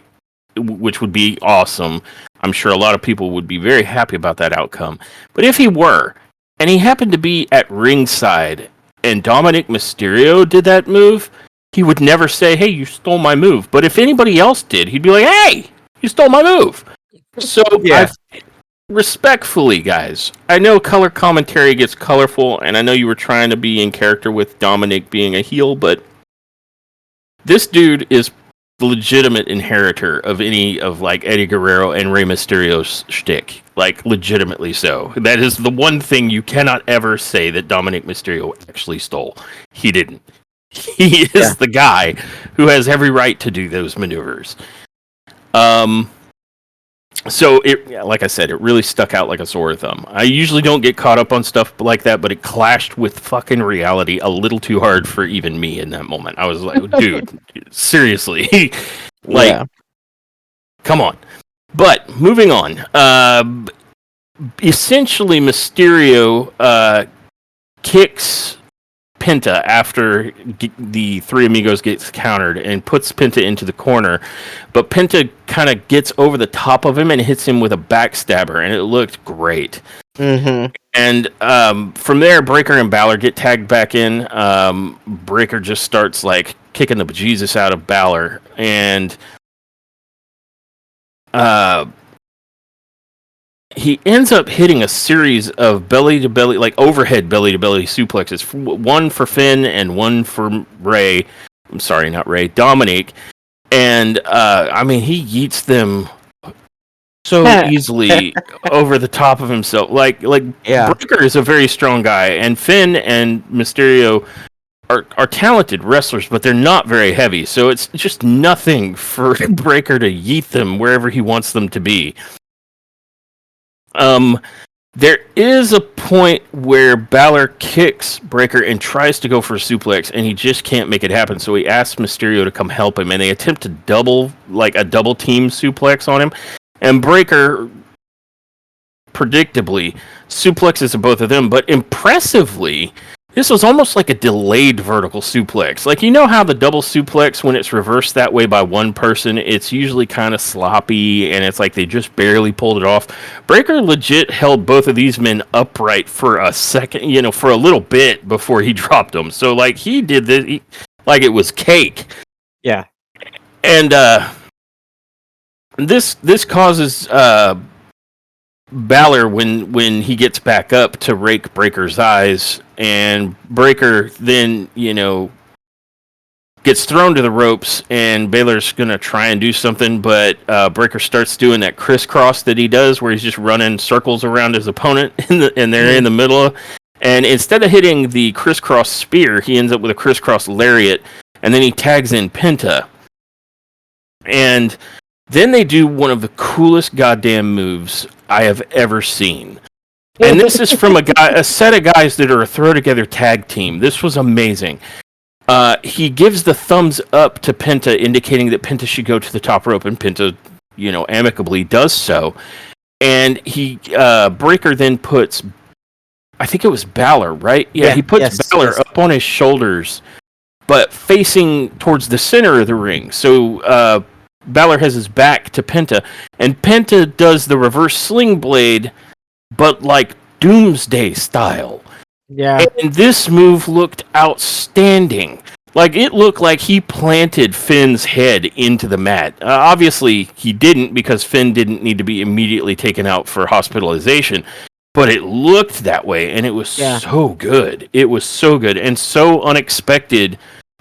which would be awesome, I'm sure a lot of people would be very happy about that outcome. But if he were, and he happened to be at ringside, and Dominic Mysterio did that move, he would never say, "Hey, you stole my move." But if anybody else did, he'd be like, "Hey, you stole my move." So Yeah. respectfully, guys, I know color commentary gets colorful, and I know you were trying to be in character with Dominic being a heel, but this dude is the legitimate inheritor of any of like Eddie Guerrero and Rey Mysterio's shtick. Like legitimately so. That is the one thing you cannot ever say that Dominic Mysterio actually stole. He didn't. He is Yeah. the guy who has every right to do those maneuvers. So like I said, it really stuck out like a sore thumb. I usually don't get caught up on stuff like that, but it clashed with fucking reality a little too hard for even me in that moment. I was like, dude, seriously, like, Yeah. come on. But moving on, essentially, Mysterio kicks Penta after the Three Amigos gets countered and puts Penta into the corner, but Penta kind of gets over the top of him and hits him with a backstabber, and it looked great. Mm-hmm. And from there, Breaker and Balor get tagged back in. Breaker just starts like kicking the bejesus out of Balor, and he ends up hitting a series of belly to belly, like overhead belly to belly suplexes. One for Finn and one for Ray. I'm sorry, not Ray. Dominic. And I mean, he yeets them so easily over the top of himself. Like Yeah. Breaker is a very strong guy, and Finn and Mysterio are talented wrestlers, but they're not very heavy. So it's just nothing for Breaker to yeet them wherever he wants them to be. There is a point where Balor kicks Breaker and tries to go for a suplex, and he just can't make it happen. So he asks Mysterio to come help him, and they attempt to double team suplex on him. And Breaker, predictably, suplexes both of them, but impressively, this was almost like a delayed vertical suplex. Like, you know how the double suplex, when it's reversed that way by one person, it's usually kind of sloppy, and it's like they just barely pulled it off. Breaker legit held both of these men upright for a second, for a little bit before he dropped them. So, like, he did this like it was cake. Yeah. And this causes Balor, when he gets back up, to rake Breaker's eyes, and Breaker then, gets thrown to the ropes, and Balor's gonna try and do something, but Breaker starts doing that crisscross that he does, where he's just running circles around his opponent, and they're in the middle. And instead of hitting the crisscross spear, he ends up with a crisscross lariat, and then he tags in Penta. And then they do one of the coolest goddamn moves I have ever seen. And this is from a set of guys that are a throw together tag team. This was amazing. He gives the thumbs up to Penta, indicating that Penta should go to the top rope, and Penta, amicably does so. And Breaker then puts, I think it was Balor, right? Yeah, he puts Balor up on his shoulders, but facing towards the center of the ring. So Balor has his back to Penta, and Penta does the reverse sling blade, but like Doomsday style. Yeah. And this move looked outstanding. Like, it looked like he planted Finn's head into the mat. Obviously, he didn't, because Finn didn't need to be immediately taken out for hospitalization. But it looked that way, and it was so good. It was so good, and so unexpected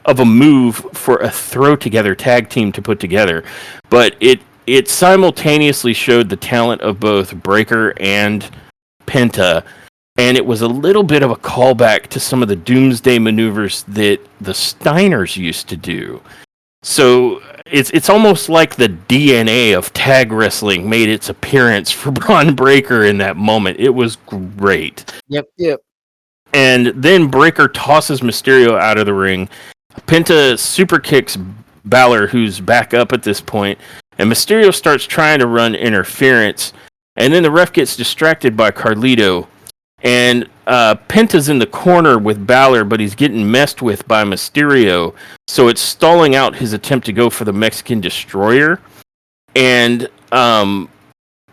of a move for a throw-together tag team to put together. But it simultaneously showed the talent of both Breaker and Penta, and it was a little bit of a callback to some of the Doomsday maneuvers that the Steiners used to do. So it's almost like the DNA of tag wrestling made its appearance for Bron Breakker in that moment. It was great. Yep. And then Breaker tosses Mysterio out of the ring. Penta super kicks Balor, who's back up at this point, and Mysterio starts trying to run interference, and then the ref gets distracted by Carlito, and Penta's in the corner with Balor, but he's getting messed with by Mysterio, so it's stalling out his attempt to go for the Mexican Destroyer. And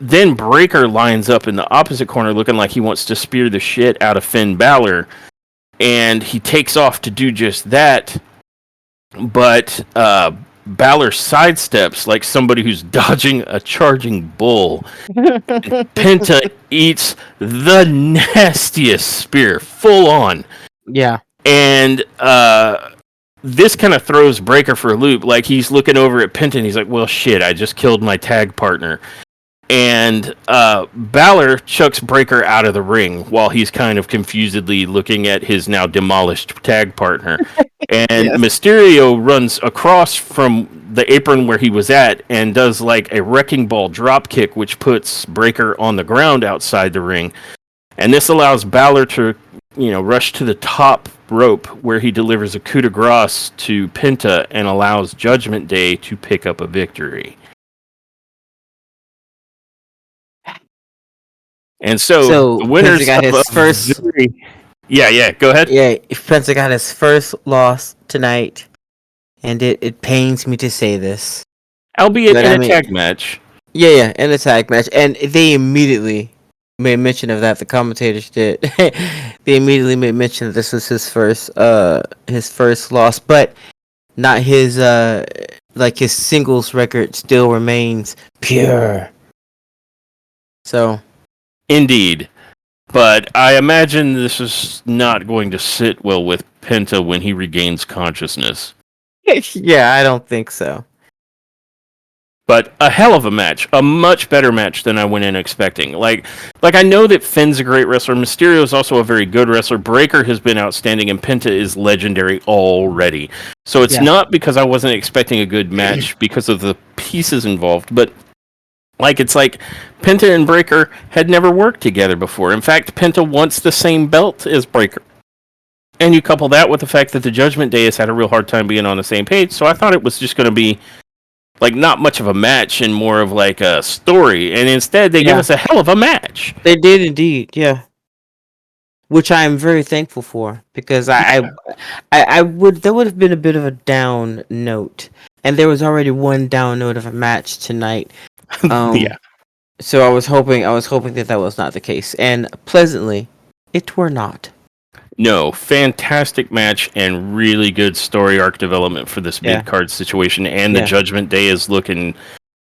then Breaker lines up in the opposite corner looking like he wants to spear the shit out of Finn Balor. And he takes off to do just that. But Balor sidesteps like somebody who's dodging a charging bull. Penta eats the nastiest spear, full on. Yeah. And this kind of throws Breaker for a loop. Like, he's looking over at Penta and he's like, well, shit, I just killed my tag partner. And Balor chucks Breaker out of the ring while he's kind of confusedly looking at his now demolished tag partner. And yes. Mysterio runs across from the apron where he was at and does like a wrecking ball drop kick, which puts Breaker on the ground outside the ring. And this allows Balor to, rush to the top rope where he delivers a coup de grace to Penta and allows Judgment Day to pick up a victory. And so the winners Penta got his first. Yeah, go ahead. Yeah, Penta got his first loss tonight, and it pains me to say this, albeit in a tag match. Yeah, in a tag match, and they immediately made mention of that. The commentators did. They immediately made mention that this was his first loss, but not his his singles record still remains pure. So. Indeed. But I imagine this is not going to sit well with Penta when he regains consciousness. Yeah, I don't think so. But a hell of a match. A much better match than I went in expecting. Like I know that Finn's a great wrestler. Mysterio is also a very good wrestler. Breaker has been outstanding, and Penta is legendary already. So it's not because I wasn't expecting a good match because of the pieces involved, but it's like Penta and Breaker had never worked together before. In fact, Penta wants the same belt as Breaker. And you couple that with the fact that the Judgment Day has had a real hard time being on the same page, so I thought it was just going to be not much of a match and more of like a story. And instead, they give us a hell of a match. They did indeed, yeah. Which I am very thankful for, because I would that would have been a bit of a down note, and there was already one down note of a match tonight. So I was hoping that was not the case, and pleasantly, it were not. No, fantastic match and really good story arc development for this mid card situation, and the Judgment Day is looking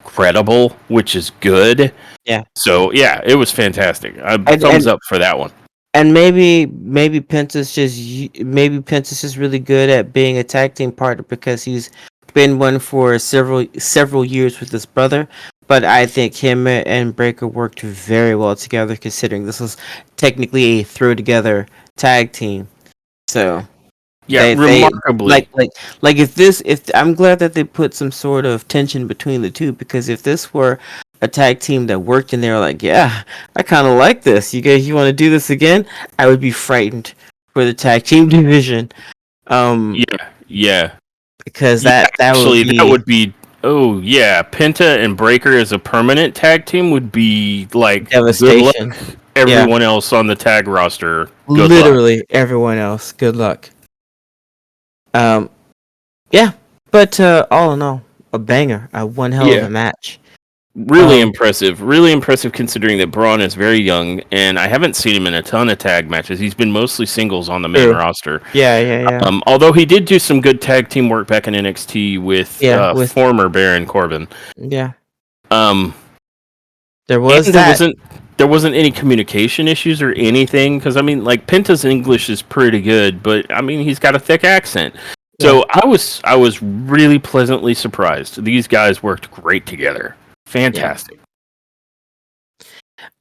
credible, which is good. Yeah. So it was fantastic. Thumbs up for that one. And maybe Penta's just really good at being a tag team partner because he's been one for several years with his brother. But I think him and Breaker worked very well together, considering this was technically a throw together tag team. So remarkably. If I'm glad that they put some sort of tension between the two, because if this were a tag team that worked and they were like, yeah, I kind of like this. You guys, you want to do this again? I would be frightened for the tag team division. Yeah. Because that would be. Oh yeah, Penta and Breaker as a permanent tag team would be like devastation. Good luck. Everyone else on the tag roster, literally everyone else. Good luck. But all in all, a banger, one hell of a match. Really impressive considering that Braun is very young, and I haven't seen him in a ton of tag matches. He's been mostly singles on the main roster. Yeah. Although he did do some good tag team work back in NXT with former Baron Corbin. Yeah. There wasn't any communication issues or anything, because Penta's English is pretty good, but he's got a thick accent. So I was really pleasantly surprised. These guys worked great together. Fantastic.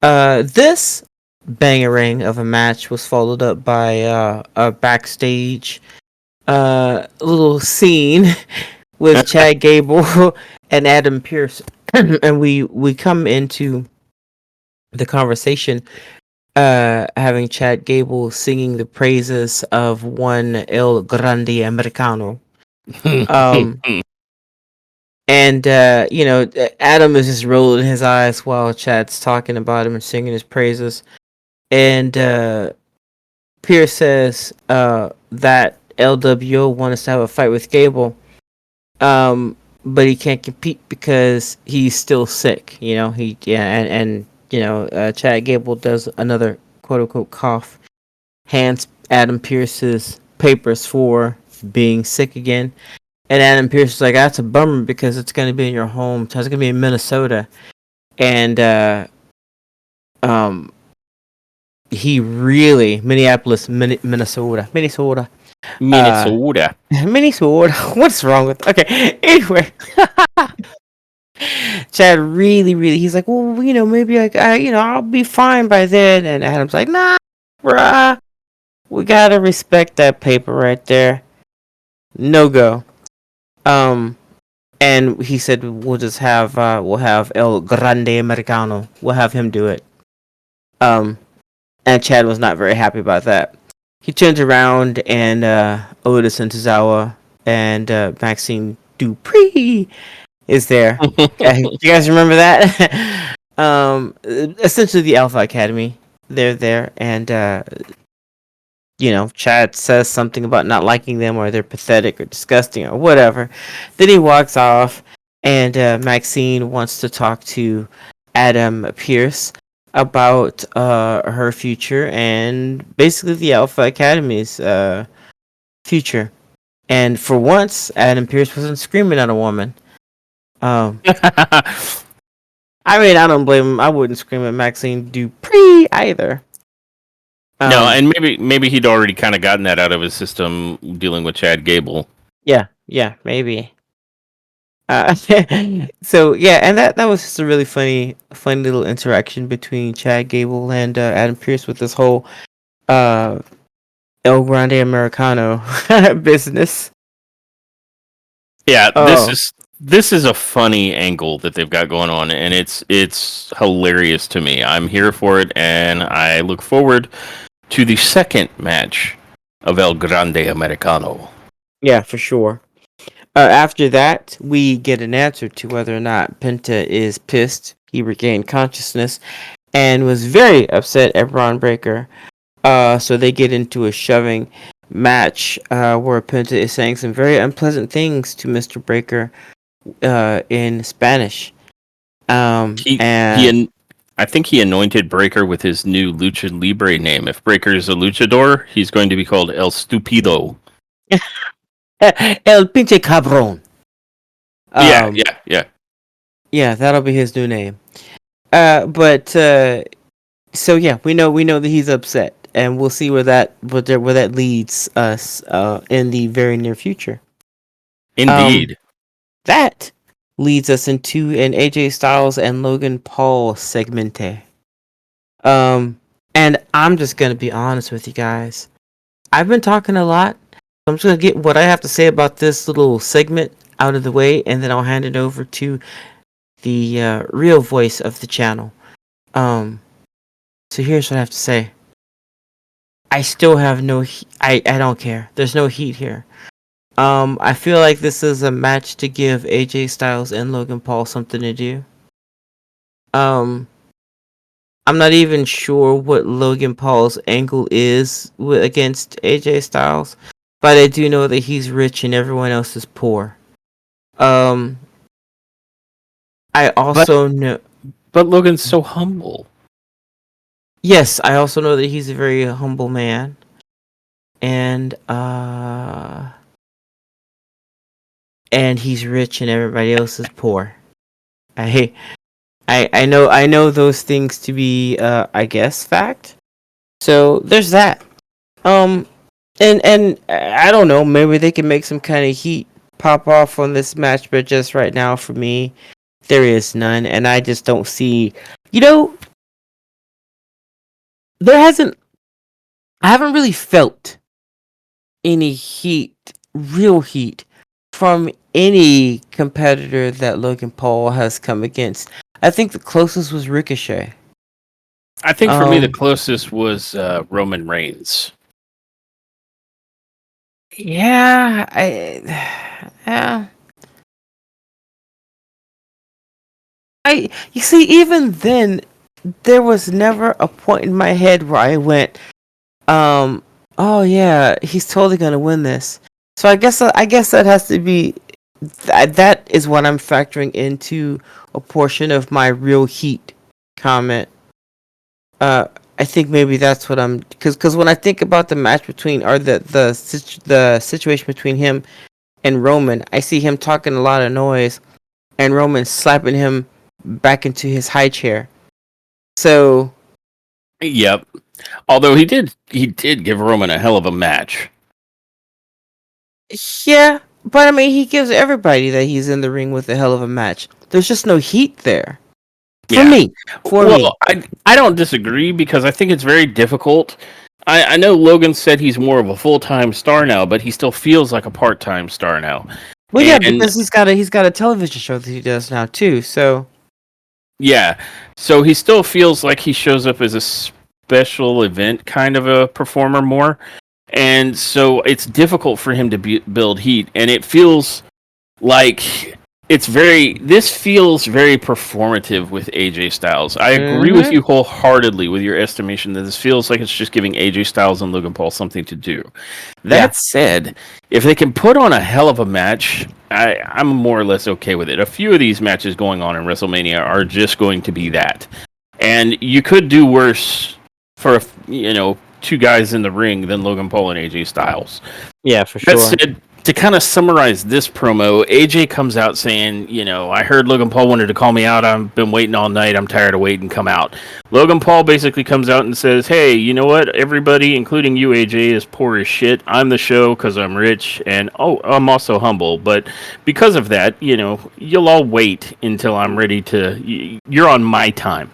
This bangering of a match was followed up by a backstage little scene with Chad Gable and Adam Pearce, and we come into the conversation having Chad Gable singing the praises of one El Grande Americano. And, Adam is just rolling his eyes while Chad's talking about him and singing his praises. And Pierce says that LWO wants us to have a fight with Gable. but he can't compete because he's still sick. And Chad Gable does another quote unquote cough, hands Adam Pierce's papers for being sick again. And Adam Pierce is like, that's a bummer because it's going to be in your home. It's going to be in Minnesota. And um, he really, Minnesota. Minnesota. Minnesota. What's wrong with? Okay. Anyway, Chad really, he's like, well, maybe I'll be fine by then. And Adam's like, nah, bruh, we gotta respect that paper right there. No go. And he said we'll have El Grande Americano. We'll have him do it. And Chad was not very happy about that. He turns around and Otis and Tozawa and Maxine Dupree is there. You guys remember that? Essentially the Alpha Academy. They're there, and Chad says something about not liking them, or they're pathetic or disgusting or whatever. Then he walks off, and Maxine wants to talk to Adam Pierce about her future and basically the Alpha Academy's future. And for once, Adam Pierce wasn't screaming at a woman. I mean, I don't blame him. I wouldn't scream at Maxine Dupree either. No, and maybe he'd already kind of gotten that out of his system dealing with Chad Gable. Yeah, maybe. So yeah, and that was just a really funny little interaction between Chad Gable and Adam Pierce with this whole El Grande Americano business. Yeah, this is a funny angle that they've got going on, and it's hilarious to me. I'm here for it, and I look forward to the second match of El Grande Americano. Yeah, for sure. After that, we get an answer to whether or not Penta is pissed. He regained consciousness and was very upset at Braun Breaker. So they get into a shoving match where Penta is saying some very unpleasant things to Mr. Breaker in Spanish. I think he anointed Breaker with his new Lucha Libre name. If Breaker is a luchador, he's going to be called El Stupido. El pinche cabrón. Yeah. Yeah, that'll be his new name. So yeah, we know that he's upset, and we'll see where that leads us in the very near future. Indeed. That leads us into an AJ Styles and Logan Paul segmente. And I'm just gonna be honest with you guys. I've been talking a lot. I'm just gonna get what I have to say about this little segment out of the way, and then I'll hand it over to the real voice of the channel. So here's what I have to say. I still have no I don't care. There's no heat here. I feel like this is a match to give AJ Styles and Logan Paul something to do. I'm not even sure what Logan Paul's angle is against AJ Styles, but I do know that he's rich and everyone else is poor. I also know, but Logan's so humble. Yes, I also know that he's a very humble man, and he's rich and everybody else is poor. I know those things to be I guess fact. So there's that. And I don't know, maybe they can make some kind of heat pop off on this match, but just right now for me, there is none, and I just don't see. I haven't really felt any heat, real heat, from any competitor that Logan Paul has come against. I think the closest was Ricochet. I think for me the closest was Roman Reigns. Yeah, you see, even then, there was never a point in my head where I went, oh yeah, he's totally gonna win this. So I guess that has to be that is what I'm factoring into a portion of my real heat comment. Uh, I think maybe that's what I'm because when I think about the match between or the situation between him and Roman, I see him talking a lot of noise and Roman slapping him back into his high chair. So Yep. Although he did give Roman a hell of a match. yeah, but I mean he gives everybody that he's in the ring with a hell of a match. There's just no heat there. For Yeah. me. For me. Well, I don't disagree because I think it's very difficult. I know Logan said he's more of a full time star now, but he still feels like a part time star now. Well yeah, And because he's got a television show that he does now too, so yeah, so he still feels like he shows up as a special event kind of a performer more. And so it's difficult for him to build heat. And it feels like this feels very performative with AJ Styles. I agree with mm-hmm. you wholeheartedly with your estimation that this feels like it's just giving AJ Styles and Logan Paul something to do. Yeah. That said, if they can put on a hell of a match, I'm more or less okay with it. A few of these matches going on in WrestleMania are just going to be that. And you could do worse for, two guys in the ring than Logan Paul and AJ Styles. Yeah, for That sure. said, to kind of summarize this promo, AJ comes out saying, I heard Logan Paul wanted to call me out. I've been waiting all night. I'm tired of waiting. Come out. Logan Paul basically comes out and says, hey, you know what? Everybody, including you, AJ, is poor as shit. I'm the show because I'm rich. And, I'm also humble. But because of that, you'll all wait until I'm ready to... You're on my time.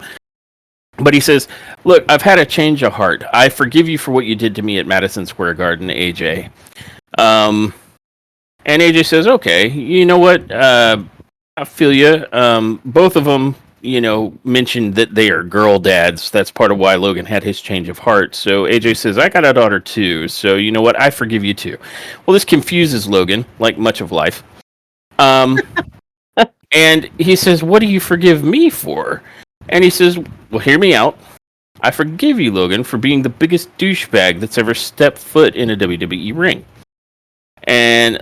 But he says, look, I've had a change of heart. I forgive you for what you did to me at Madison Square Garden, AJ. And AJ says, okay, you know what? I feel you. Both of them, mentioned that they are girl dads. That's part of why Logan had his change of heart. So AJ says, I got a daughter too. So you know what? I forgive you too. Well, this confuses Logan, like much of life. And he says, what do you forgive me for? And he says, well, hear me out. I forgive you, Logan, for being the biggest douchebag that's ever stepped foot in a WWE ring. And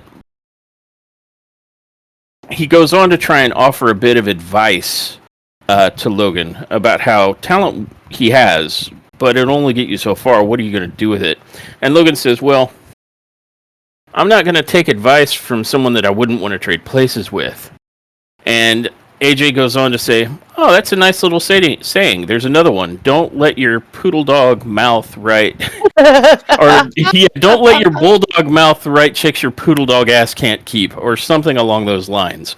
he goes on to try and offer a bit of advice to Logan about how talent he has, but it'll only get you so far. What are you going to do with it? And Logan says, well, I'm not going to take advice from someone that I wouldn't want to trade places with. And AJ goes on to say, oh, that's a nice little saying. There's another one. Don't let your poodle dog mouth write... or, yeah, don't let your bulldog mouth write chicks your poodle dog ass can't keep, or something along those lines.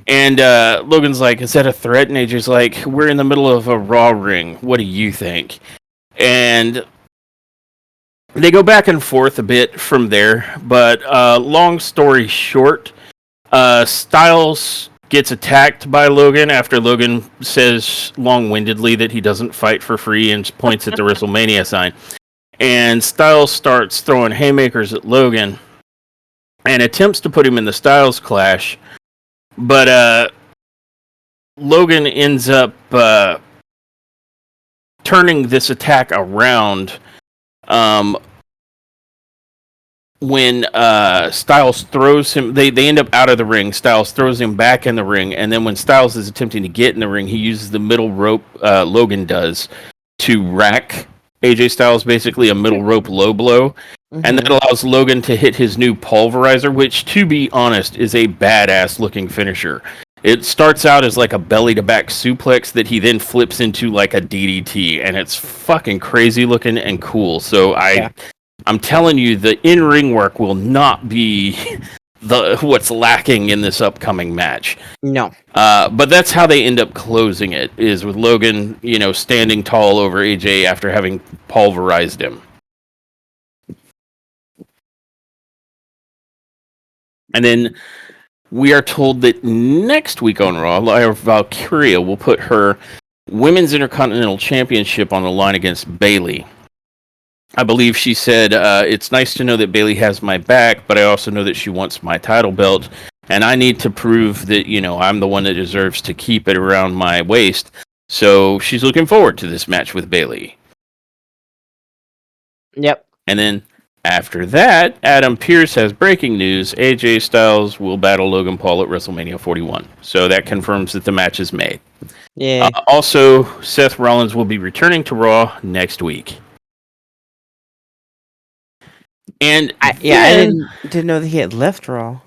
And Logan's like, is that a threat? And AJ's like, we're in the middle of a Raw ring. What do you think? And they go back and forth a bit from there. But long story short, Styles gets attacked by Logan after Logan says long-windedly that he doesn't fight for free and points at the WrestleMania sign. And Styles starts throwing haymakers at Logan and attempts to put him in the Styles Clash. But Logan ends up turning this attack around when Styles throws him. They end up out of the ring. Styles throws him back in the ring. And then when Styles is attempting to get in the ring, he uses the middle rope, Logan does, to rack AJ Styles, basically a middle rope low blow. Mm-hmm. And that allows Logan to hit his new pulverizer, which, to be honest, is a badass looking finisher. It starts out as like a belly to back suplex that he then flips into like a DDT, and it's fucking crazy looking and cool. So I'm telling you, the in-ring work will not be what's lacking in this upcoming match. No. But that's how they end up closing it, is with Logan, standing tall over AJ after having pulverized him. And then we are told that next week on Raw, Lyra Valkyria will put her Women's Intercontinental Championship on the line against Bayley. I believe she said, it's nice to know that Bayley has my back, but I also know that she wants my title belt, and I need to prove that, I'm the one that deserves to keep it around my waist. So she's looking forward to this match with Bayley. Yep. And then After that, Adam Pearce has breaking news. AJ Styles will battle Logan Paul at WrestleMania 41. So that confirms that the match is made. Yeah. Also, Seth Rollins will be returning to Raw next week. And I didn't know that he had left Raw.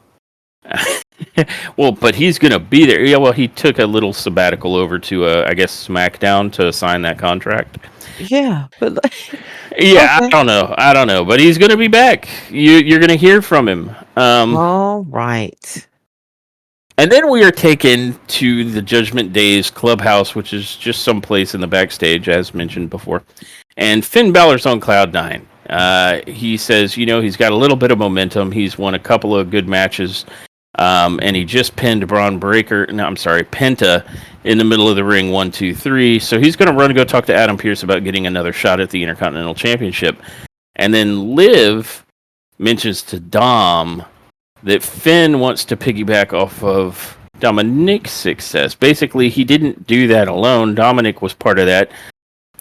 well, but he's going to be there. Yeah, well, he took a little sabbatical over to, I guess, SmackDown to sign that contract. Yeah, but Yeah, okay. I don't know, but he's going to be back. You're going to hear from him. All right. And then we are taken to the Judgment Day's clubhouse, which is just some place in the backstage, as mentioned before. And Finn Balor's on cloud nine. He says, he's got a little bit of momentum. He's won a couple of good matches. And he just pinned Penta in the middle of the ring, 1, 2, 3. So he's going to run and go talk to Adam Pearce about getting another shot at the Intercontinental Championship. And then Liv mentions to Dom that Finn wants to piggyback off of Dominic's success. Basically, he didn't do that alone. Dominic was part of that.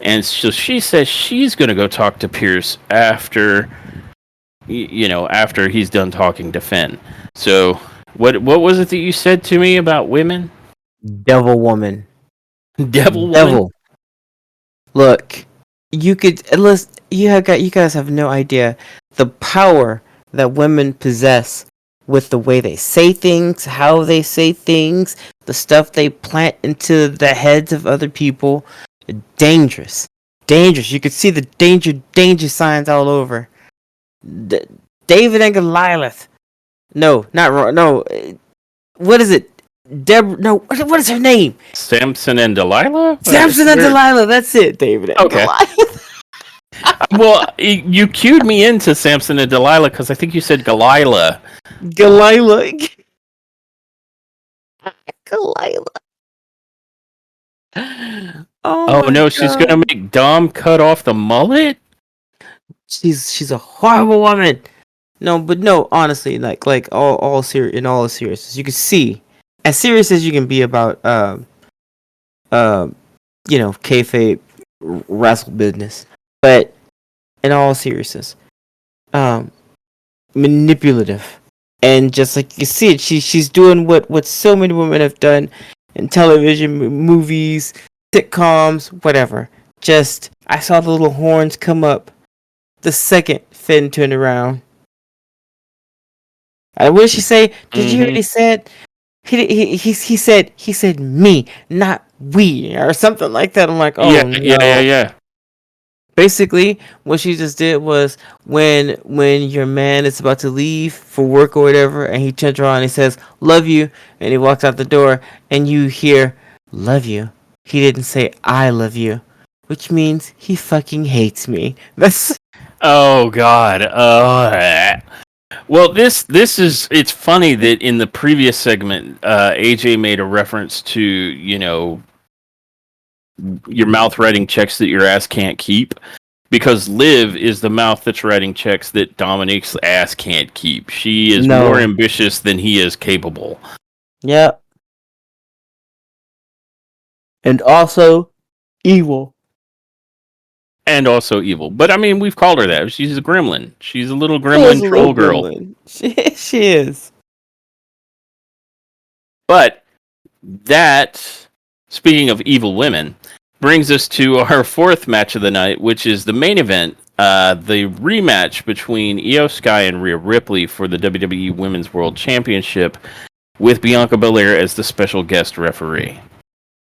And so she says she's going to go talk to Pearce after he's done talking to Finn. So what was it that you said to me about women? Devil woman. Devil woman? Devil. Look, you guys have no idea the power that women possess with the way they say things, how they say things, the stuff they plant into the heads of other people. Dangerous. You could see the danger signs all over. David and Goliath. No, not wrong. No, what is it? Deborah. No, what is her name? Samson and Delilah. Samson and Delilah. That's it, David and Goliath. Well, you cued me into Samson and Delilah because I think you said Golilah. Golilah. Oh no, God. She's gonna make Dom cut off the mullet? She's a horrible woman. No, honestly, in all seriousness, you can see as serious as you can be about kayfabe wrestle business, but in all seriousness, manipulative, and just like you see it, she's doing what so many women have done in television, movies, sitcoms, whatever. Just I saw the little horns come up the second Finn turned around. What did she say? Did you hear what he said? He said me, not we, or something like that. I'm like, oh yeah, no. Yeah. Basically, what she just did was when your man is about to leave for work or whatever, and he turns around and he says, "Love you," and he walks out the door, and you hear, "Love you." He didn't say, "I love you," which means he fucking hates me. That's. Oh God. Well, it's funny that in the previous segment, AJ made a reference to, your mouth writing checks that your ass can't keep, because Liv is the mouth that's writing checks that Dominic's ass can't keep. She is more ambitious than he is capable. Yep. And also evil. But I mean, we've called her that. She's a gremlin. She's a little gremlin troll girl. She is. But that, speaking of evil women, brings us to our fourth match of the night, which is the main event, the rematch between Io Sky and Rhea Ripley for the WWE Women's World Championship, with Bianca Belair as the special guest referee.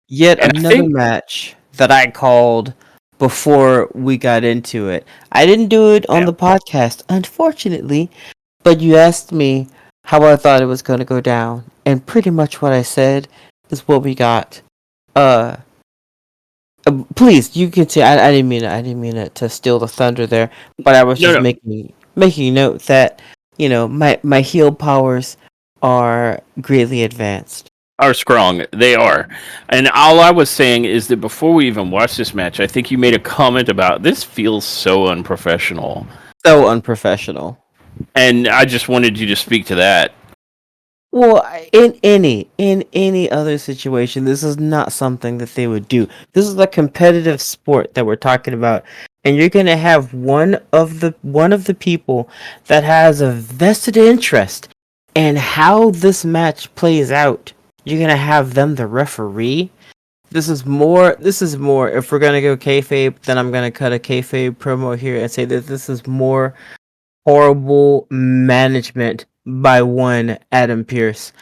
Yet another match that I called before we got into it. I didn't do it on the podcast, unfortunately, but you asked me how I thought it was going to go down, and pretty much what I said is what we got. Please, you can say I didn't mean it to steal the thunder there, but I was just making note that my heel powers are greatly advanced. Are strong. They are. And all I was saying is that before we even watched this match, I think you made a comment about this feels so unprofessional. So unprofessional. And I just wanted you to speak to that. Well, in any other situation, this is not something that they would do. This is a competitive sport that we're talking about. and you're gonna have one of the people that has a vested interest in how this match plays out. You're gonna have them the referee. This is more. If we're gonna go kayfabe, then I'm gonna cut a kayfabe promo here and say that this is more horrible management by one Adam Pierce.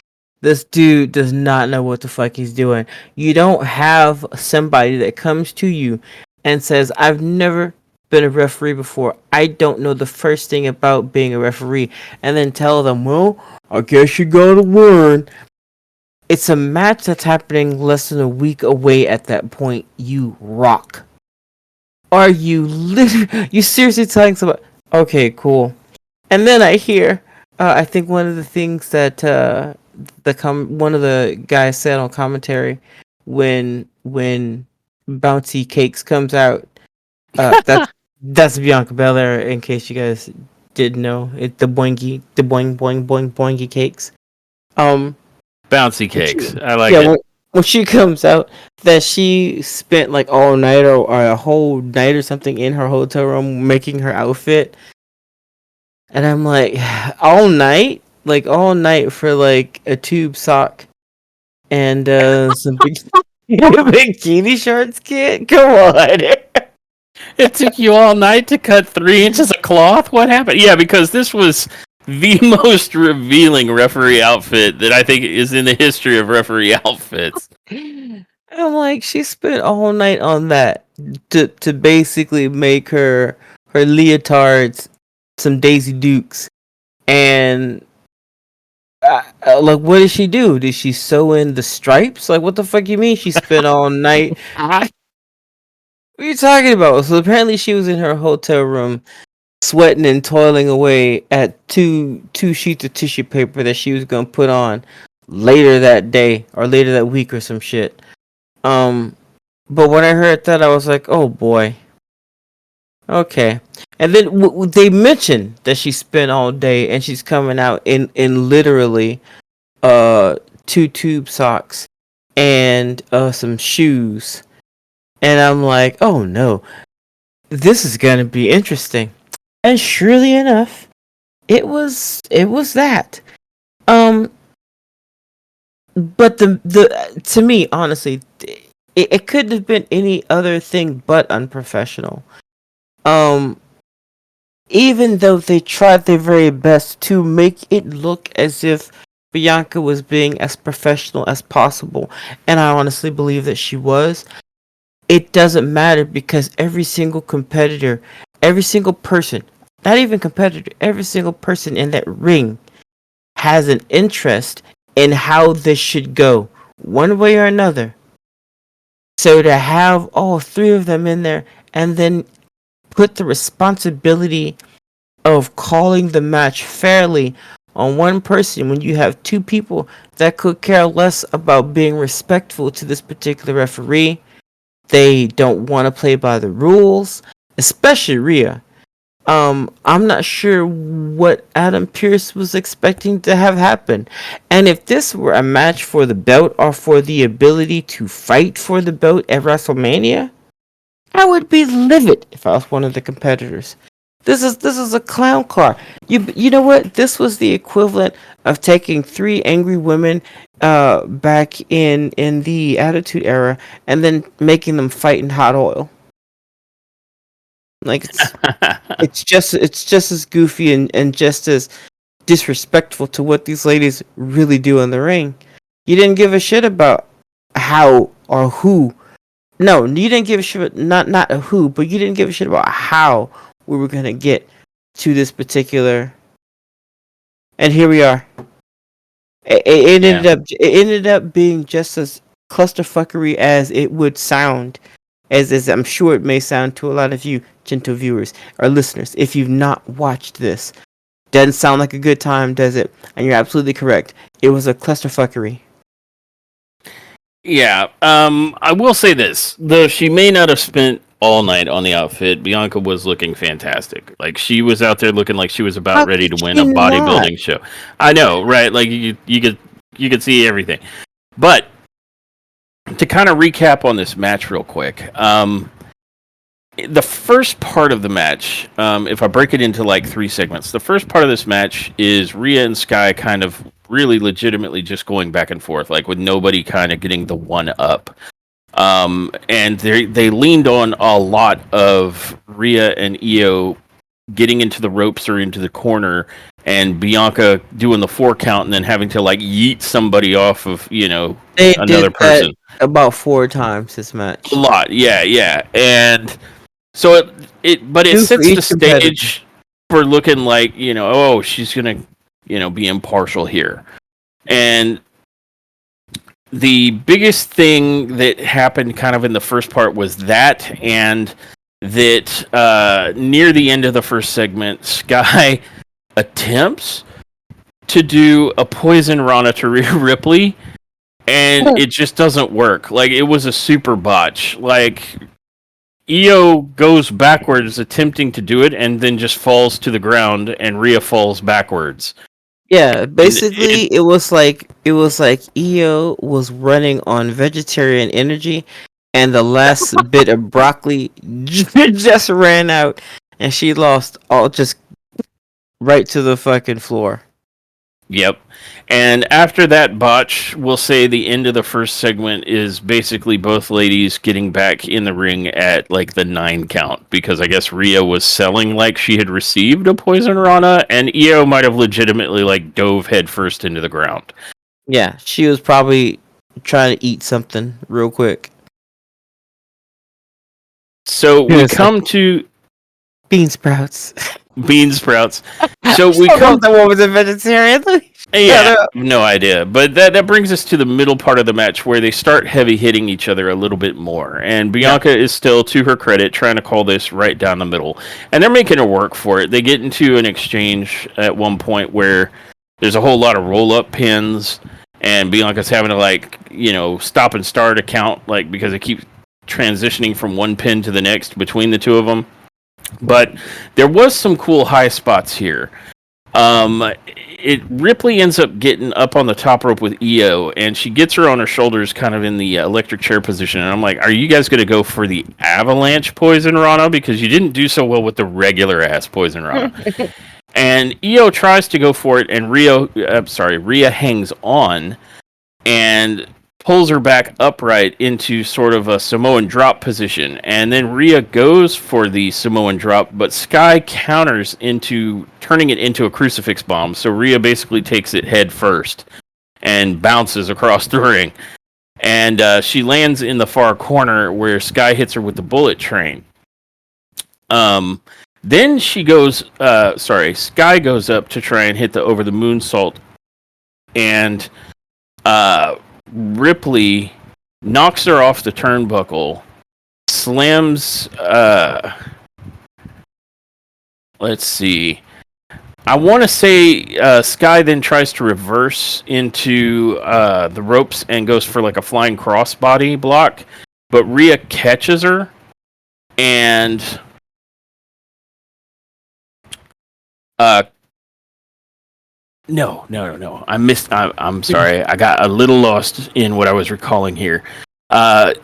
This dude does not know what the fuck he's doing. You don't have somebody that comes to you and says, I've never been a referee before. I don't know the first thing about being a referee. And then tell them, well, I guess you gotta learn. It's a match that's happening less than a week away at that point. You rock. Are you literally, you seriously telling somebody, okay, cool. And then I hear, I think one of the things that one of the guys said on commentary when Bouncy Cakes comes out, that's Bianca Belair. In case you guys didn't know, it the boing boing boing boingy cakes. Um, Bouncy when she- cakes. I like yeah, it. when she comes out, that she spent like all night or a whole night or something in her hotel room making her outfit. And I'm like, all night? Like, all night for, like, a tube sock and, some bikini shorts, kid? Come on. It took you all night to cut 3 inches of cloth? What happened? Yeah, because this was the most revealing referee outfit that I think is in the history of referee outfits. I'm like, she spent all night on that to basically make her leotards some Daisy Dukes. And, like, what did she do? Did she sew in the stripes? Like, what the fuck you mean she spent all night? What are you talking about? So apparently she was in her hotel room sweating and toiling away at two sheets of tissue paper that she was gonna put on later that day or later that week or some shit. Um, but when I heard that, I was like, oh boy, okay. And then they mentioned that she spent all day and she's coming out in literally uh two tube socks and some shoes, and I'm like, oh no, this is gonna be interesting. And surely enough, it was that. Um, but the to me, honestly, it couldn't have been any other thing but unprofessional. Um, even though they tried their very best to make it look as if Bianca was being as professional as possible, and I honestly believe that she was. It doesn't matter because every single competitor, every single person, not even competitor, every single person in that ring has an interest in how this should go, one way or another. So to have all three of them in there and then put the responsibility of calling the match fairly on one person when you have two people that could care less about being respectful to this particular referee. They don't want to play by the rules, especially Rhea. I'm not sure what Adam Pierce was expecting to have happen. And if this were a match for the belt or for the ability to fight for the belt at WrestleMania, I would be livid if I was one of the competitors. This is a clown car. You know what? This was the equivalent of taking three angry women back in the Attitude Era and then making them fight in hot oil. Like it's just as goofy and just as disrespectful to what these ladies really do in the ring. You didn't give a shit about how or who. No, you didn't give a shit. Not a who, but you didn't give a shit about how we were gonna get to this particular. And here we are. Yeah. It ended up being just as clusterfuckery as it would sound, as I'm sure it may sound to a lot of you, gentle viewers or listeners, if you've not watched this. Doesn't sound like a good time, does it? And you're absolutely correct. It was a clusterfuckery. Yeah. I will say this. Though she may not have spent all night on the outfit, Bianca was looking fantastic. Like, she was out there looking like she was about How ready could to win she a not? bodybuilding show. I know, right? Like, you could see everything. But to kind of recap on this match real quick, the first part of the match, if I break it into like 3 segments, the first part of this match is Rhea and Sky kind of really legitimately just going back and forth, like with nobody kind of getting the one up. And they leaned on a lot of Rhea and Io getting into the ropes or into the corner, and Bianca doing the 4 count and then having to like yeet somebody off of They another did that person. about 4 times this match. A lot, yeah, and so but it 2 for sets the each competitor. stage for looking like oh, she's gonna be impartial here. And the biggest thing that happened kind of in the first part was that, and that near the end of the first segment, Sky attempts to do a poison Rana to Rhea Ripley, and it just doesn't work. Like, it was a super botch. Like, Io goes backwards attempting to do it and then just falls to the ground, and Rhea falls backwards. Yeah, basically it was like Io was running on vegetarian energy, and the last bit of broccoli just ran out, and she lost all just right to the fucking floor. Yep. And after that botch, we'll say the end of the first segment is basically both ladies getting back in the ring at like the 9 count, because I guess Rhea was selling like she had received a poison Rana, and Io might have legitimately like dove headfirst into the ground. Yeah, she was probably trying to eat something real quick. So we Yes, come to bean sprouts. bean sprouts. So we I come thought the one was a vegetarian. Yeah, no idea. But that brings us to the middle part of the match where they start heavy hitting each other a little bit more. And Bianca is still, to her credit, trying to call this right down the middle. And they're making her work for it. They get into an exchange at one point where there's a whole lot of roll-up pins, and Bianca's having to, like, stop and start a count, like, because it keeps transitioning from one pin to the next between the two of them. But there was some cool high spots here. Ripley ends up getting up on the top rope with Io, and she gets her on her shoulders, kind of in the electric chair position. And I'm like, "Are you guys going to go for the avalanche poison Rana? Because you didn't do so well with the regular ass poison Rana." And Io tries to go for it, and Rhea hangs on and pulls her back upright into sort of a Samoan drop position. And then Rhea goes for the Samoan drop, but Sky counters into turning it into a crucifix bomb. So Rhea basically takes it head first and bounces across the ring. And she lands in the far corner where Sky hits her with the bullet train. Then Sky goes up to try and hit the over the moonsault, and Ripley knocks her off the turnbuckle, slams. Let's see. I want to say Sky then tries to reverse into the ropes and goes for like a flying crossbody block, but Rhea catches her, and No. I'm sorry. I got a little lost in what I was recalling here. Guy,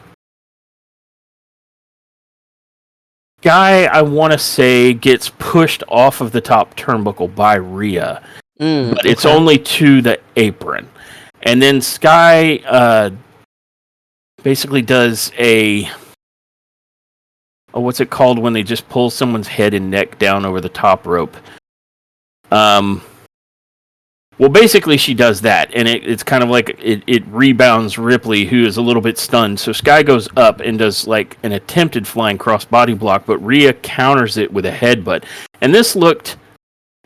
I want to say, gets pushed off of the top turnbuckle by Rhea, but it's only to the apron. And then Sky basically does what's it called when they just pull someone's head and neck down over the top rope? Well, basically, she does that, and it's kind of like it rebounds Ripley, who is a little bit stunned. So Sky goes up and does like an attempted flying cross-body block, but Rhea counters it with a headbutt. And this looked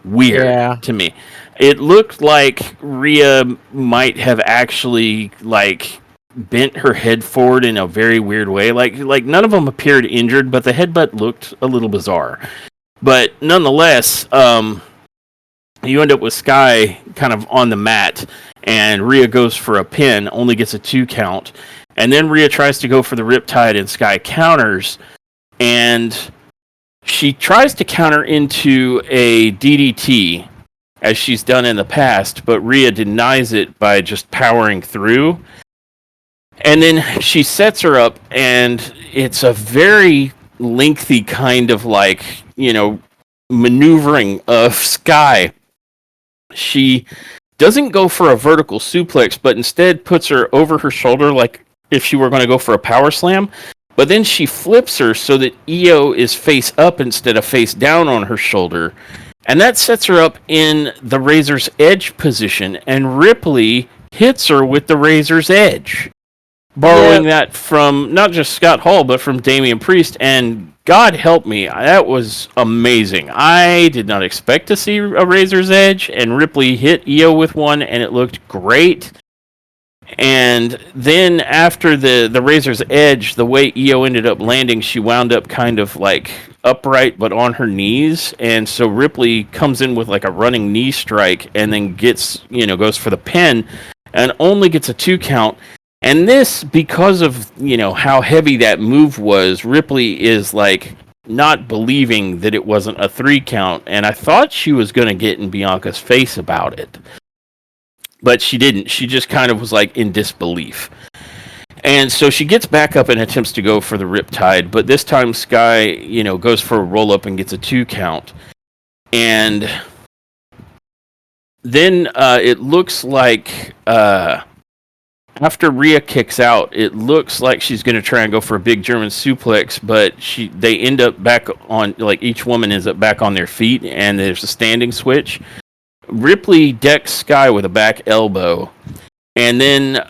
weird to me. It looked like Rhea might have actually like bent her head forward in a very weird way. Like none of them appeared injured, but the headbutt looked a little bizarre. But nonetheless, you end up with Sky kind of on the mat, and Rhea goes for a pin, only gets a 2 count. And then Rhea tries to go for the Riptide, and Sky counters. And she tries to counter into a DDT, as she's done in the past, but Rhea denies it by just powering through. And then she sets her up, and it's a very lengthy kind of like, maneuvering of Sky. She doesn't go for a vertical suplex, but instead puts her over her shoulder like if she were going to go for a power slam. But then she flips her so that Io is face up instead of face down on her shoulder. And that sets her up in the Razor's Edge position. And Ripley hits her with the Razor's Edge, borrowing that from not just Scott Hall, but from Damian Priest. And God help me, that was amazing. I did not expect to see a Razor's Edge, and Ripley hit Io with one, and it looked great. And then after the Razor's Edge, the way Io ended up landing, she wound up kind of like upright but on her knees. And so Ripley comes in with like a running knee strike and then goes for the pin and only gets a 2 count. And this, because of, how heavy that move was, Ripley is like not believing that it wasn't a 3 count. And I thought she was going to get in Bianca's face about it. But she didn't. She just kind of was like in disbelief. And so she gets back up and attempts to go for the Riptide. But this time Sky, goes for a roll up and gets a 2 count. And then it looks like after Rhea kicks out, it looks like she's going to try and go for a big German suplex. But they end up back on, like each woman ends up back on their feet. And there's a standing switch. Ripley decks Sky with a back elbow, and then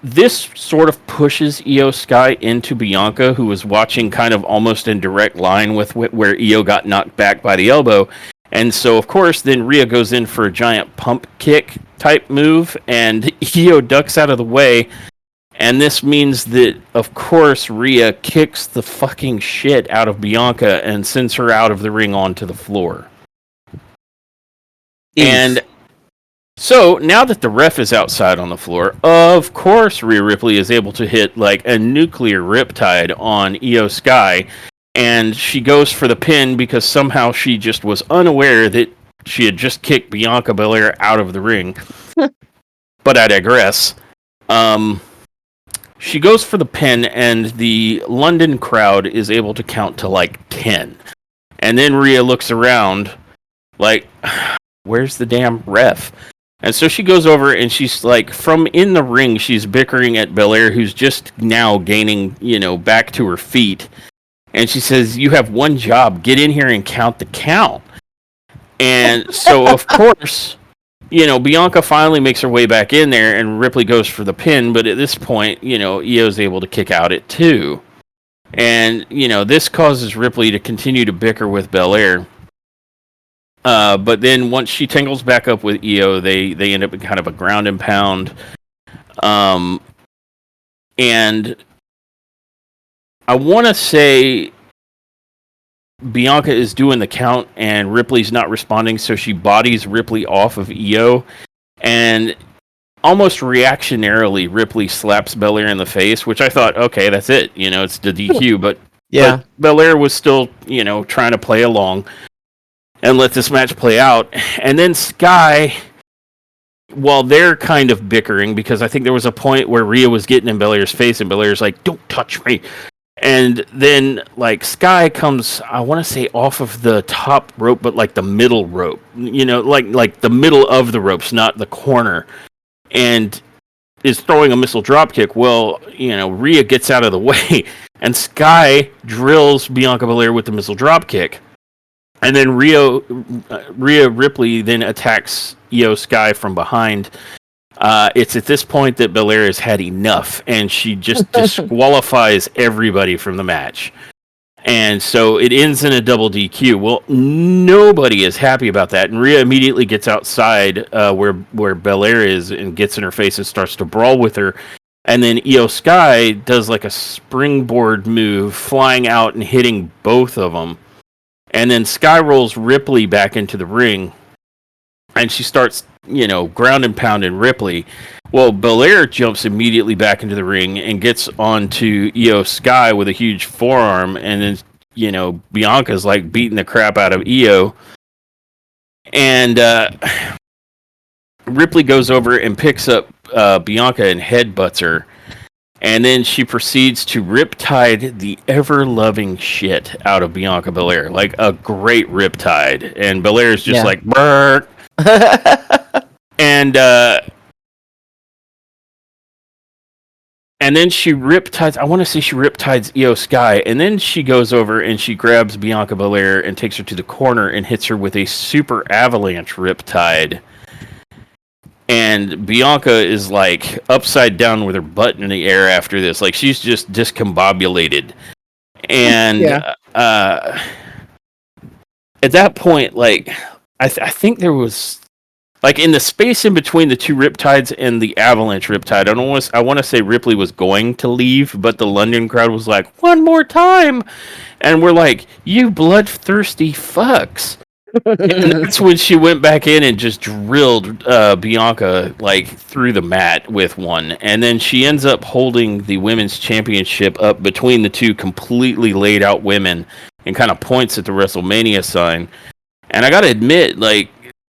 this sort of pushes Io Sky into Bianca, who was watching kind of almost in direct line with where Io got knocked back by the elbow. And so, of course, then Rhea goes in for a giant pump kick type move, and Io ducks out of the way. And this means that, of course, Rhea kicks the fucking shit out of Bianca and sends her out of the ring onto the floor. And so now that the ref is outside on the floor, of course Rhea Ripley is able to hit like a nuclear riptide on Io Sky, and she goes for the pin because somehow she just was unaware that she had just kicked Bianca Belair out of the ring. But I digress. She goes for the pin, and the London crowd is able to count to like 10. And then Rhea looks around like, where's the damn ref? And so she goes over and she's like, from in the ring, she's bickering at Belair, who's just now gaining, back to her feet. And she says, you have one job, get in here and count the count. And so, of course, Bianca finally makes her way back in there and Ripley goes for the pin. But at this point, Io's able to kick out at 2. And, this causes Ripley to continue to bicker with Belair. But then once she tangles back up with Io, they end up in kind of a ground and pound. And I want to say Bianca is doing the count and Ripley's not responding, so she bodies Ripley off of Io. And almost reactionarily, Ripley slaps Belair in the face, which I thought, okay, that's it. It's the DQ. But Belair was still, trying to play along and let this match play out. And then Sky, while they're kind of bickering, because I think there was a point where Rhea was getting in Belair's face, and Belair's like, don't touch me. And then, like, Sky comes, I want to say, off of the top rope, but like the middle rope. Like the middle of the ropes, not the corner. And is throwing a missile dropkick. Well, Rhea gets out of the way, and Sky drills Bianca Belair with the missile dropkick. And then Rhea Ripley then attacks Io Sky from behind. It's at this point that Belair has had enough, and she just disqualifies everybody from the match. And so it ends in a double DQ. Well, nobody is happy about that. And Rhea immediately gets outside where Belair is and gets in her face and starts to brawl with her. And then Io Sky does like a springboard move, flying out and hitting both of them. And then Sky rolls Ripley back into the ring, and she starts, ground and pounding Ripley. Well, Belair jumps immediately back into the ring and gets onto Io Sky with a huge forearm, and then, Bianca's like beating the crap out of Io. And Ripley goes over and picks up Bianca and headbutts her. And then she proceeds to riptide the ever-loving shit out of Bianca Belair. Like a great riptide. And Belair's just Yeah. like, brrr. And then she riptides, I want to say she riptides Io Sky. And then she goes over and she grabs Bianca Belair and takes her to the corner and hits her with a super avalanche riptide. And Bianca is like upside down with her butt in the air after this. Like she's just discombobulated. And Yeah. at that point, like I think there was like in the space in between the two riptides and the avalanche riptide. I want to say Ripley was going to leave, but the London crowd was like, "One more time," and we're like, "You bloodthirsty fucks." And that's when she went back in and just drilled Bianca like through the mat with one, and then she ends up holding the women's championship up between the two completely laid out women, and kind of points at the WrestleMania sign. And I gotta admit,